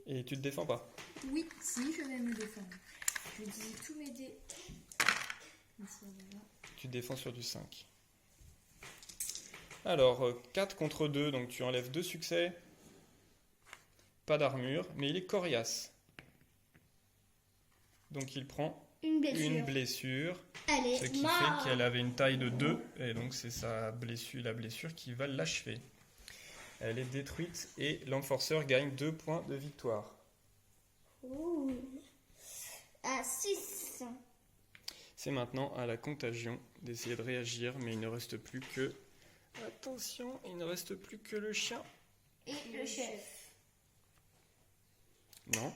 Speaker 1: Et tu te défends pas.
Speaker 3: Oui, si, je vais me défendre. Je vais utiliser tous mes dés. Une fois, voilà.
Speaker 1: Tu te défends sur du 5. Alors, 4 contre 2, donc tu enlèves 2 succès. Pas d'armure, mais il est coriace. Donc il prend
Speaker 2: Une blessure.
Speaker 1: une blessure,
Speaker 2: Allez,
Speaker 1: ce qui
Speaker 2: mort.
Speaker 1: fait qu'elle avait une taille de 2, et donc c'est la blessure qui va l'achever. Elle est détruite et l'enforceur gagne 2 points de victoire.
Speaker 2: Ouh. À 6.
Speaker 1: C'est maintenant à la contagion d'essayer de réagir, mais il ne reste plus que... Attention, il ne reste plus que le chien.
Speaker 2: Et le chef.
Speaker 1: Non.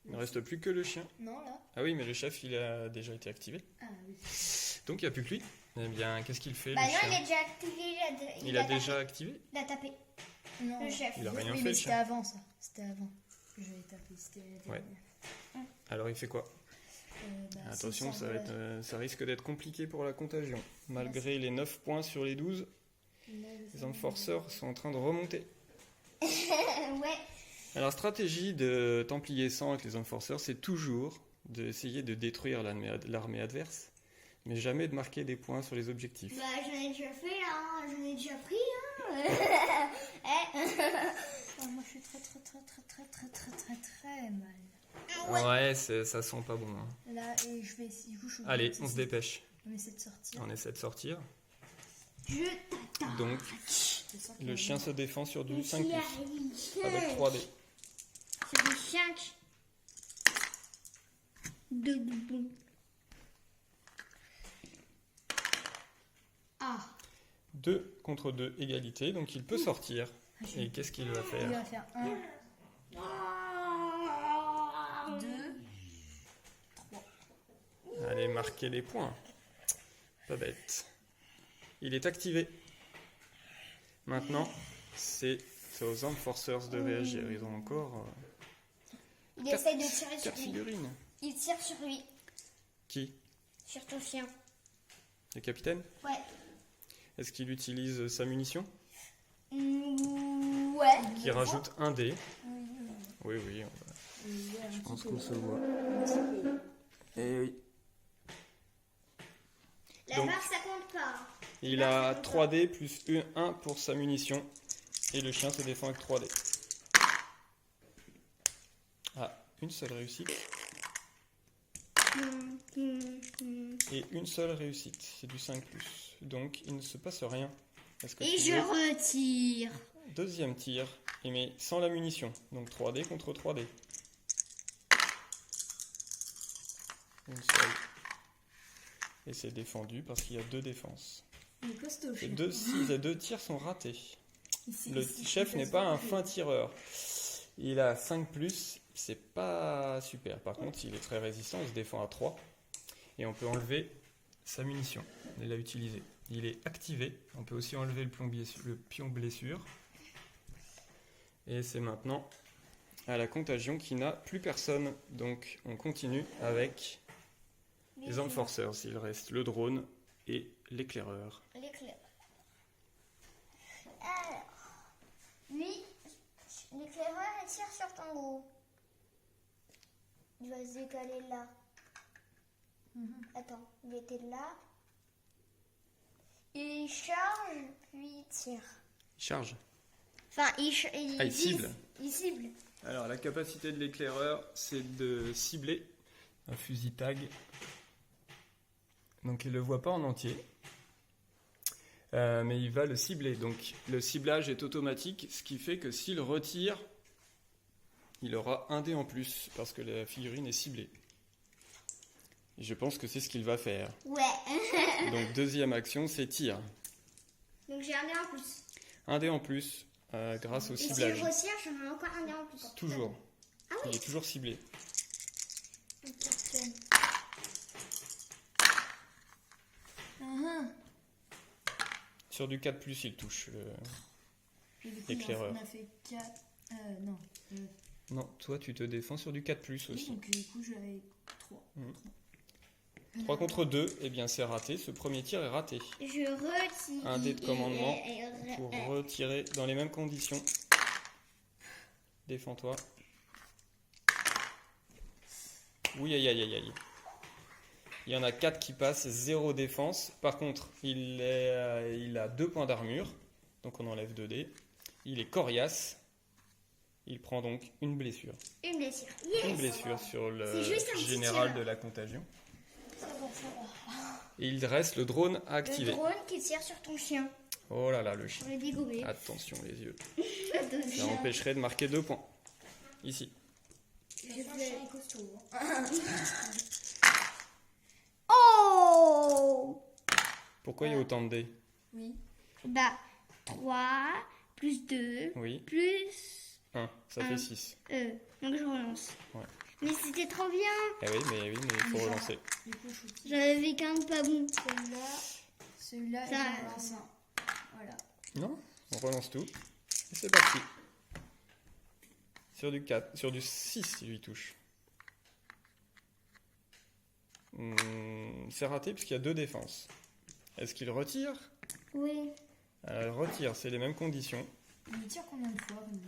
Speaker 1: Il ne reste plus que le chien.
Speaker 3: Non, là.
Speaker 1: Ah oui, mais le chef, il a déjà été activé.
Speaker 3: Ah oui.
Speaker 1: Donc il n'y a plus que lui. Eh bien, qu'est-ce qu'il fait,
Speaker 2: Bah
Speaker 1: le
Speaker 2: non,
Speaker 1: chien?
Speaker 2: il est déjà activé.
Speaker 1: Il a déjà activé?
Speaker 2: Il a tapé.
Speaker 3: Non.
Speaker 2: Le chef.
Speaker 1: Il a rien
Speaker 3: Oui,
Speaker 1: fait,
Speaker 3: mais
Speaker 1: le
Speaker 3: c'était
Speaker 1: chien.
Speaker 3: avant ça. C'était avant. Je vais taper. C'était la
Speaker 1: Ouais.
Speaker 3: dernière.
Speaker 1: Alors il fait quoi? Attention,
Speaker 3: c'est
Speaker 1: ça risque d'être compliqué pour la contagion. Malgré les 9 points sur les 12, les enforceurs sont en train de remonter.
Speaker 2: Ouais.
Speaker 1: Alors, stratégie de Templier 100 avec les enforceurs, c'est toujours d'essayer de détruire l'armée adverse, mais jamais de marquer des points sur les objectifs.
Speaker 2: Bah j'en ai déjà fait là, hein. J'en ai déjà pris. Hein.
Speaker 3: Oh, moi je suis très mal.
Speaker 1: Ouais, ça sent pas bon. Hein.
Speaker 3: Là, et je vais je
Speaker 1: Allez, on se dépêche.
Speaker 3: On essaie de sortir.
Speaker 1: On essaie de sortir.
Speaker 2: Je t'attends.
Speaker 1: Donc,
Speaker 3: Je sens qu'il
Speaker 1: le
Speaker 3: va
Speaker 1: chien
Speaker 3: bien.
Speaker 1: se défend sur du
Speaker 2: Le
Speaker 1: 5+,
Speaker 2: chien,
Speaker 1: avec 3D.
Speaker 2: c'est du 5. De boubou.
Speaker 3: Ah,
Speaker 1: 2 contre 2, égalité, donc il peut sortir. Et qu'est-ce qu'il va
Speaker 3: il
Speaker 1: faire?
Speaker 3: va faire 1, 2, 3.
Speaker 1: Allez, marquer les points. Pas bête. Il est activé. Maintenant, c'est aux enforcers de réagir. Ils ont encore
Speaker 2: Il essaye de tirer sur
Speaker 1: 4
Speaker 2: lui.
Speaker 1: figurines.
Speaker 2: Il tire sur lui.
Speaker 1: Qui?
Speaker 2: Sur ton chien.
Speaker 1: Le capitaine?
Speaker 2: Ouais.
Speaker 1: Est-ce qu'il utilise sa munition?
Speaker 2: Ouais.
Speaker 1: Qui rajoute un dé. Oui, oui, je pense qu'on se voit. Et oui.
Speaker 2: La
Speaker 1: Donc-
Speaker 2: barre ça compte pas.
Speaker 1: Il a 3D plus 1 pour sa munition. Et le chien se défend avec 3D. Ah, une seule réussite. Et une seule réussite. C'est du 5+. Donc, il ne se passe rien. Est-ce que
Speaker 2: Et
Speaker 1: tu
Speaker 2: je
Speaker 1: veux-
Speaker 2: retire.
Speaker 1: Deuxième tir, mais sans la munition. Donc 3D contre 3D. Une seule. Et c'est défendu parce qu'il y a 2 défenses.
Speaker 3: Il est costaud,
Speaker 1: Les
Speaker 3: chien.
Speaker 1: 2 tirs sont ratés.
Speaker 3: Ici,
Speaker 1: Le
Speaker 3: ici,
Speaker 1: chef
Speaker 3: il
Speaker 1: n'est
Speaker 3: passe
Speaker 1: pas
Speaker 3: pas
Speaker 1: un
Speaker 3: plus.
Speaker 1: fin tireur. Il a 5+, c'est pas super. Par contre, il est très résistant, il se défend à 3. Et on peut enlever sa munition. Il l'a utilisé. Il est activé. On peut aussi enlever le pion blessure. Et c'est maintenant à la contagion qui n'a plus personne. Donc on continue avec les enforcers. Il reste le drone et l'éclaireur.
Speaker 2: L'éclair. Alors, lui, l'éclaireur, il tire sur ton gros. Il va se décaler là. Attends, il était là. Il charge, puis il tire.
Speaker 1: Il charge.
Speaker 2: Enfin, il
Speaker 1: Il cible.
Speaker 2: Il cible.
Speaker 1: Alors la capacité de l'éclaireur, c'est de cibler un fusil tag. Donc il ne le voit pas en entier. Mais il va le cibler. Donc le ciblage est automatique, ce qui fait que s'il retire, il aura un dé en plus, parce que la figurine est ciblée. Et je pense que c'est ce qu'il va faire.
Speaker 2: Ouais.
Speaker 1: Donc deuxième action, c'est tir.
Speaker 2: Donc j'ai un dé en plus.
Speaker 1: Un dé en plus, grâce au
Speaker 2: Et si je
Speaker 1: ciblage.
Speaker 2: retire, j'en ai encore un dé en plus.
Speaker 1: Toujours.
Speaker 2: Ah oui.
Speaker 1: Il est toujours ciblé. Sur du 4+, il touche.
Speaker 3: Et du coup,
Speaker 1: Éclaireur.
Speaker 3: on a fait 4. Non.
Speaker 1: Non, toi tu te défends sur du 4+,
Speaker 3: Oui,
Speaker 1: aussi.
Speaker 3: donc du coup, j'avais 3.
Speaker 1: 3 contre 2, eh bien c'est raté. Ce premier tir est raté.
Speaker 2: Je retire.
Speaker 1: Un dé de commandement pour retirer dans les mêmes conditions. Défends-toi. Oui, aïe, aïe, aïe, aïe. Il y en a 4 qui passent, 0 défense. Par contre, il a 2 points d'armure. Donc on enlève 2 dés. Il est coriace. Il prend donc une blessure.
Speaker 2: Une blessure. Yes.
Speaker 1: Une blessure sur le
Speaker 2: C'est juste un petit
Speaker 1: général
Speaker 2: tir.
Speaker 1: de la contagion.
Speaker 2: Ça va.
Speaker 1: Et il reste le drone à activer.
Speaker 2: Le drone qui tire sur ton chien.
Speaker 1: Oh là là, le chien.
Speaker 2: Pour le dégommer.
Speaker 1: Attention les yeux. Ça
Speaker 2: Attention.
Speaker 1: empêcherait de marquer 2 points. Ici.
Speaker 3: J'ai fait un costaud.
Speaker 2: Oh!
Speaker 1: Pourquoi il y a autant de dés?
Speaker 3: Oui.
Speaker 2: Bah, 3 plus 2
Speaker 1: Oui,
Speaker 2: plus
Speaker 1: 1, ça fait 6.
Speaker 2: Donc je relance.
Speaker 1: Ouais.
Speaker 2: Mais c'était trop bien.
Speaker 1: Eh oui, mais il faut relancer.
Speaker 3: Du coup, je suis
Speaker 2: J'avais qu'un pas bon.
Speaker 3: celui-là, et
Speaker 2: Ça-
Speaker 3: j'en relance un. Voilà.
Speaker 1: Non, on relance tout. Et c'est parti. Sur du 4, sur du 6, il lui touche. C'est raté puisqu'il y a 2 défenses. Est-ce qu'il retire?
Speaker 2: Oui.
Speaker 1: Il retire, c'est les mêmes conditions.
Speaker 3: Il tire combien de fois Rémi?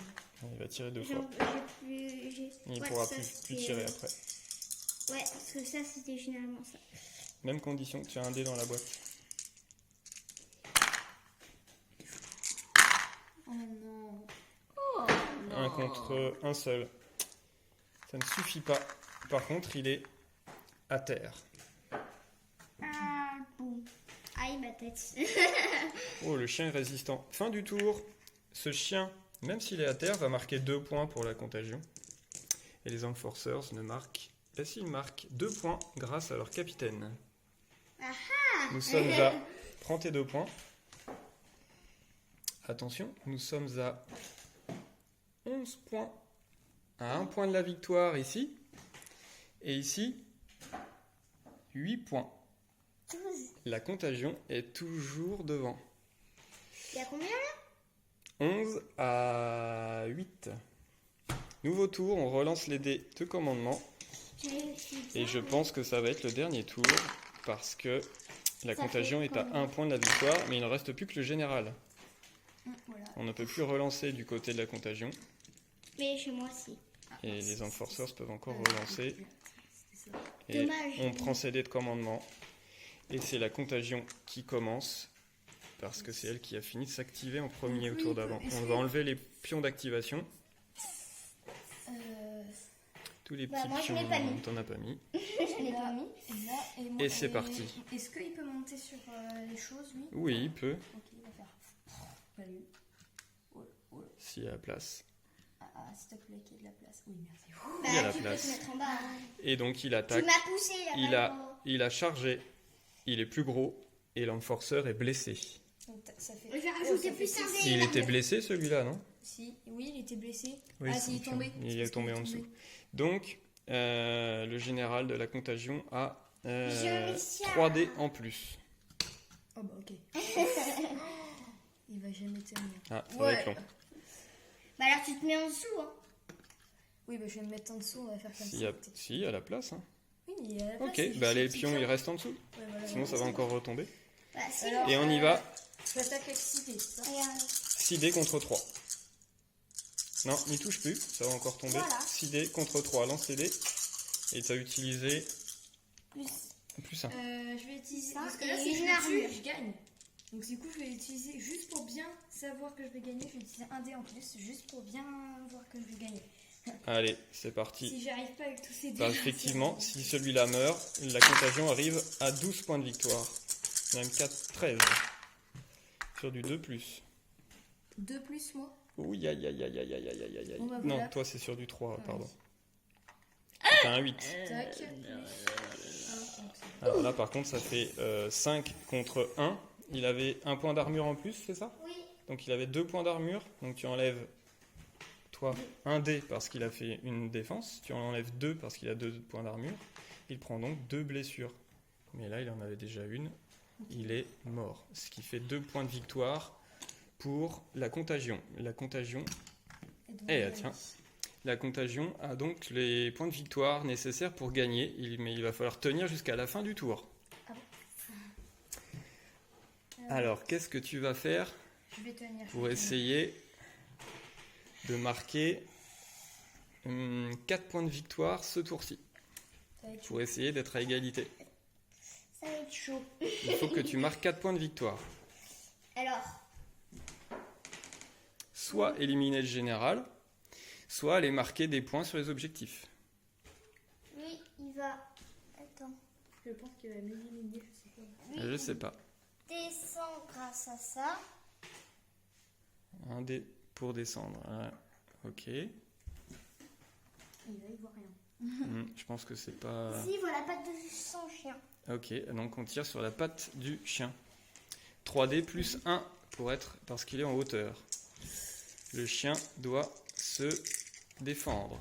Speaker 1: Il va tirer 2
Speaker 2: J'ai
Speaker 1: fois.
Speaker 2: plus.
Speaker 1: Il ne
Speaker 2: Ouais,
Speaker 1: pourra
Speaker 2: ça,
Speaker 1: plus
Speaker 2: c'était,
Speaker 1: tirer après.
Speaker 2: Ouais, parce que ça c'était généralement ça.
Speaker 1: Même condition, tu as un dé dans la boîte.
Speaker 3: Oh non.
Speaker 1: Un contre un seul. Ça ne suffit pas. Par contre, il est à terre.
Speaker 2: Ah bon. Aïe ma tête.
Speaker 1: Oh, le chien est résistant. Fin du tour. Ce chien, même s'il est à terre, va marquer 2 points pour la contagion. Et les Enforcers ne marquent... Ben si, ils marquent 2 points grâce à leur capitaine. Nous sommes à... Prends tes 2 points. Attention, nous sommes à 11 points. À 1 point de la victoire ici. Et ici, 8 points. La contagion est toujours devant.
Speaker 2: Il y a combien?
Speaker 1: 11 à 8. Nouveau tour, on relance les dés de commandement. Et je pense que ça va être le dernier tour parce que la
Speaker 2: Ça
Speaker 1: contagion
Speaker 2: fait
Speaker 1: est à
Speaker 2: combien
Speaker 1: 1 point de la victoire, mais il ne reste plus que le général.
Speaker 3: Voilà.
Speaker 1: On ne peut plus relancer du côté de la contagion
Speaker 2: Mais chez moi aussi.
Speaker 1: et les Enforcers peuvent encore relancer.
Speaker 3: C'était ça.
Speaker 1: Et
Speaker 2: Dommage.
Speaker 1: on prend ses dés de commandement et c'est la contagion qui commence parce que c'est elle qui a fini de s'activer en premier au tour d'avant. On va enlever les pions d'activation. Tous les
Speaker 2: Bah,
Speaker 1: petits
Speaker 2: moi, je
Speaker 1: pions,
Speaker 2: l'ai pas mis.
Speaker 1: t'en as pas mis.
Speaker 2: Je l'ai pas mis.
Speaker 3: Et là,
Speaker 1: Et c'est parti.
Speaker 3: Est-ce qu'il peut monter sur les choses, lui?
Speaker 1: Oui, il peut,
Speaker 3: Ok, il va faire. Pas lui. Oh, oh.
Speaker 1: s'il y a la place.
Speaker 3: S'il te plaît, qu'il y ait de la place. Oui, merci.
Speaker 2: Bah,
Speaker 1: Il y a la
Speaker 2: tu
Speaker 1: place.
Speaker 2: peux te mettre en bas. Hein.
Speaker 1: Et donc il
Speaker 2: Tu
Speaker 1: attaque,
Speaker 2: m'as poussé là.
Speaker 1: il a chargé, il est plus gros et l'enforceur est blessé.
Speaker 3: Donc, ça fait...
Speaker 2: Je vais rajouter
Speaker 3: ça
Speaker 2: plus
Speaker 3: fait
Speaker 2: un
Speaker 3: six.
Speaker 2: dé.
Speaker 1: Il était blessé celui-là, non?
Speaker 3: Si, oui, il était blessé.
Speaker 1: Oui,
Speaker 3: ah,
Speaker 1: c'est
Speaker 3: il est tombé.
Speaker 1: Il est tombé en dessous. Donc le général de la contagion a
Speaker 2: Je réussis à-
Speaker 1: 3 dés en plus.
Speaker 3: Oh bah ok. Il va jamais tenir.
Speaker 1: Ah, ça va être long.
Speaker 2: Bah alors tu te mets en dessous. Hein.
Speaker 3: Oui, bah je vais me mettre en dessous, on va faire comme
Speaker 1: Si,
Speaker 3: ça.
Speaker 1: il y a la place. Hein.
Speaker 3: Oui, il y a la place.
Speaker 1: Ok,
Speaker 3: c'est
Speaker 1: bah
Speaker 3: juste
Speaker 1: les
Speaker 3: un petit
Speaker 1: pions
Speaker 3: cœur.
Speaker 1: ils restent en dessous.
Speaker 3: Ouais, voilà,
Speaker 1: Sinon ça va encore retomber.
Speaker 2: Bah si.
Speaker 3: Alors,
Speaker 1: Et on y va.
Speaker 3: Je m'attaque avec 6 dés, c'est ça?
Speaker 2: Regarde.
Speaker 1: 6 dés contre 3. Non, n'y touche plus, ça va encore tomber.
Speaker 2: Voilà.
Speaker 1: 6 dés contre 3, lance les dés. Et tu as utilisé plus 1.
Speaker 3: Je vais utiliser.
Speaker 2: Ça,
Speaker 3: Parce que là,
Speaker 2: et
Speaker 3: si je
Speaker 2: une
Speaker 3: le tue,
Speaker 2: armure.
Speaker 3: je gagne. Donc, du coup, je vais utiliser juste pour bien savoir que je vais gagner. Je vais utiliser un dé en plus, juste pour bien voir que je vais gagner.
Speaker 1: Allez, c'est parti.
Speaker 3: Si j'arrive pas avec tous ces dés.
Speaker 1: Bah, effectivement, si celui-là meurt, la contagion arrive à 12 points de victoire. Même 4, 13. Sur du 2+.
Speaker 3: 2 plus moi.
Speaker 1: Ouh, aïe, aïe, aïe, aïe, aïe, aïe, aïe, aïe.
Speaker 3: Bon, bah, voilà.
Speaker 1: Non, toi c'est sur du 3, pardon.
Speaker 3: Ah
Speaker 1: T'as un 8.
Speaker 3: Tac.
Speaker 1: Alors là, par contre, ça fait 5 contre 1. Il avait 1 point d'armure en plus, c'est ça?
Speaker 2: Oui.
Speaker 1: Donc il avait 2 points d'armure. Donc tu enlèves, toi, un dé parce qu'il a fait une défense. Tu en enlèves 2 parce qu'il a 2 points d'armure. Il prend donc 2 blessures. Mais là, il en avait déjà une. Il est mort. Ce qui fait 2 points de victoire pour la contagion. La contagion... tiens. La contagion a donc les points de victoire nécessaires pour gagner. Mais il va falloir tenir jusqu'à la fin du tour. Alors, qu'est-ce que tu vas faire
Speaker 3: Je vais tenir.
Speaker 1: pour essayer de marquer 4 points de victoire ce tour-ci?
Speaker 3: Ça va être chaud.
Speaker 1: Pour essayer d'être à égalité.
Speaker 2: Ça va être chaud.
Speaker 1: Il faut que tu marques 4 points de victoire.
Speaker 2: Alors.
Speaker 1: Soit éliminer le général, soit aller marquer des points sur les objectifs.
Speaker 2: Lui, il va. Attends.
Speaker 3: Je pense qu'il va m'éliminer, je sais pas.
Speaker 2: Lui,
Speaker 1: Je sais pas.
Speaker 2: descend grâce à ça.
Speaker 1: Un dé pour descendre. Ouais. Ok.
Speaker 3: Et là, il voit rien.
Speaker 1: Je pense que c'est pas...
Speaker 2: Si, voilà, pas de son chien.
Speaker 1: Ok, donc on tire sur la patte du chien. 3D plus 1 parce qu'il est en hauteur. Le chien doit se défendre.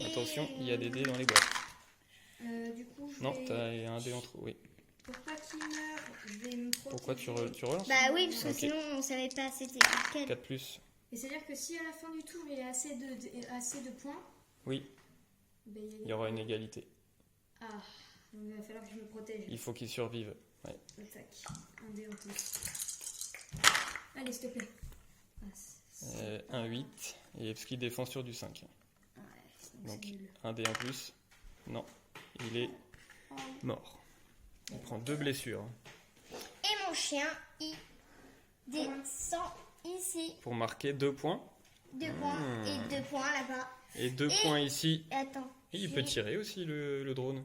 Speaker 1: Attention, il y a des dés dans les boîtes.
Speaker 3: Du coup, je
Speaker 1: Non,
Speaker 3: vais...
Speaker 1: t'as un dé en trop, oui.
Speaker 3: Pour pas qu'il meure, je vais me protéger.
Speaker 1: Pourquoi tu relances?
Speaker 2: Bah oui, parce que
Speaker 1: Ok.
Speaker 2: sinon on savait pas c'était lequel.
Speaker 1: 4 plus.
Speaker 3: Et c'est-à-dire que si à la fin du tour, il y a assez de points,
Speaker 1: Oui,
Speaker 3: ben,
Speaker 1: il y aura une égalité.
Speaker 3: Ah, donc il va falloir que je me protège.
Speaker 1: Il faut qu'il survive. Ouais.
Speaker 3: Attaque. Un dé en plus. Allez, s'il te plaît. Ah,
Speaker 1: 1, 8. Et parce qu'il défend sur du 5.
Speaker 3: ouais,
Speaker 1: Donc,
Speaker 3: c'est nul.
Speaker 1: un dé en plus. Non, il est mort. Il prend 2 blessures.
Speaker 2: Et mon chien, il descend ici.
Speaker 1: Pour marquer 2 points.
Speaker 2: 2 points et 2 points là-bas.
Speaker 1: Et 2 points ici.
Speaker 2: Attends.
Speaker 1: Et il peut tirer aussi le drone.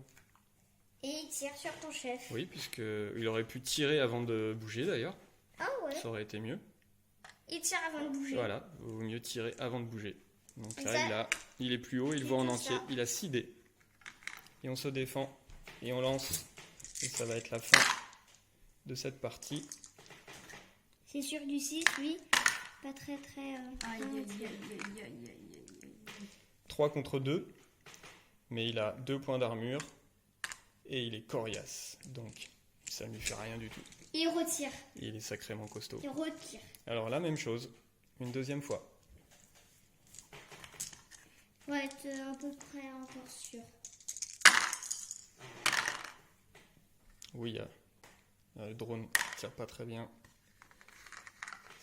Speaker 2: Et il tire sur ton chef.
Speaker 1: Oui, puisqu'il aurait pu tirer avant de bouger d'ailleurs.
Speaker 2: Ah ouais.
Speaker 1: Ça aurait été mieux.
Speaker 2: Il tire avant de bouger.
Speaker 1: Voilà, il vaut mieux tirer avant de bouger. Donc
Speaker 2: Et
Speaker 1: là,
Speaker 2: ça-
Speaker 1: il est plus haut, il
Speaker 2: c'est
Speaker 1: voit en
Speaker 2: tout
Speaker 1: entier.
Speaker 2: ça.
Speaker 1: Il a 6 dés. Et on se défend. Et on lance. Et ça va être la fin de cette partie.
Speaker 2: C'est sur du 6, oui. Pas très.
Speaker 3: Aïe, aïe, aïe, aïe, aïe, aïe, aïe.
Speaker 1: 3 contre 2. Mais il a 2 points d'armure. Et il est coriace. Donc ça ne lui fait rien du tout.
Speaker 2: Il retire.
Speaker 1: Il est sacrément costaud.
Speaker 2: Il retire.
Speaker 1: Alors la même chose. Une deuxième fois.
Speaker 2: Faut être à peu près encore sûr.
Speaker 1: Oui, le drone tire pas très bien.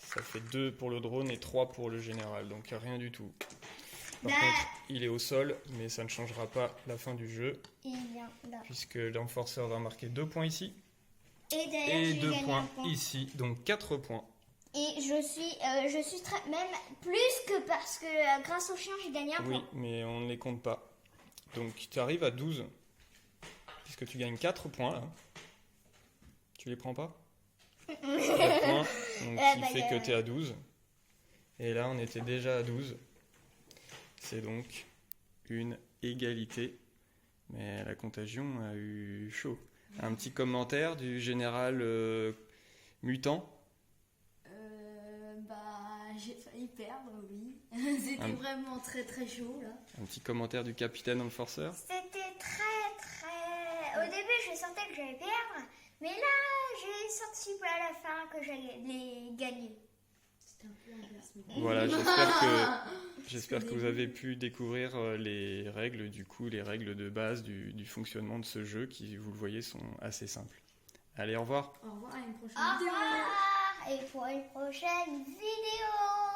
Speaker 1: Ça fait 2 pour le drone et 3 pour le général, donc rien du tout. Par
Speaker 2: Bah.
Speaker 1: contre, il est au sol, mais ça ne changera pas la fin du jeu,
Speaker 2: Et il vient là.
Speaker 1: puisque l'enforceur va marquer 2 points ici,
Speaker 2: Et d'ailleurs,
Speaker 1: et
Speaker 2: j'ai
Speaker 1: 2
Speaker 2: gagné un
Speaker 1: points
Speaker 2: point.
Speaker 1: ici, donc 4 points.
Speaker 2: Et je suis très, même plus que parce que grâce au chien, j'ai gagné un
Speaker 1: Oui,
Speaker 2: point.
Speaker 1: mais on ne les compte pas. Donc tu arrives à 12, puisque tu gagnes 4 points là. Tu les prends pas? 4 points, donc
Speaker 2: Ah,
Speaker 1: qui
Speaker 2: bah,
Speaker 1: fait que tu es à 12. Et là, on était déjà à 12. C'est donc une égalité. Mais la contagion a eu chaud. Un petit commentaire du général mutant.
Speaker 3: J'ai failli perdre, oui. C'était
Speaker 1: Un-
Speaker 3: vraiment très très chaud là.
Speaker 1: Un petit commentaire du capitaine enforceur.
Speaker 2: C'était très. Au début, je sentais que j'allais perdre. Mais là, j'ai senti à la fin que j'allais gagner.
Speaker 3: C'était un peu inverse.
Speaker 1: Voilà, j'espère que vous avez pu découvrir les règles, du coup, les règles de base du fonctionnement de ce jeu qui, vous le voyez, sont assez simples. Allez, au revoir.
Speaker 3: Au revoir, à une prochaine
Speaker 2: Au
Speaker 3: vidéo.
Speaker 2: revoir et pour une prochaine vidéo.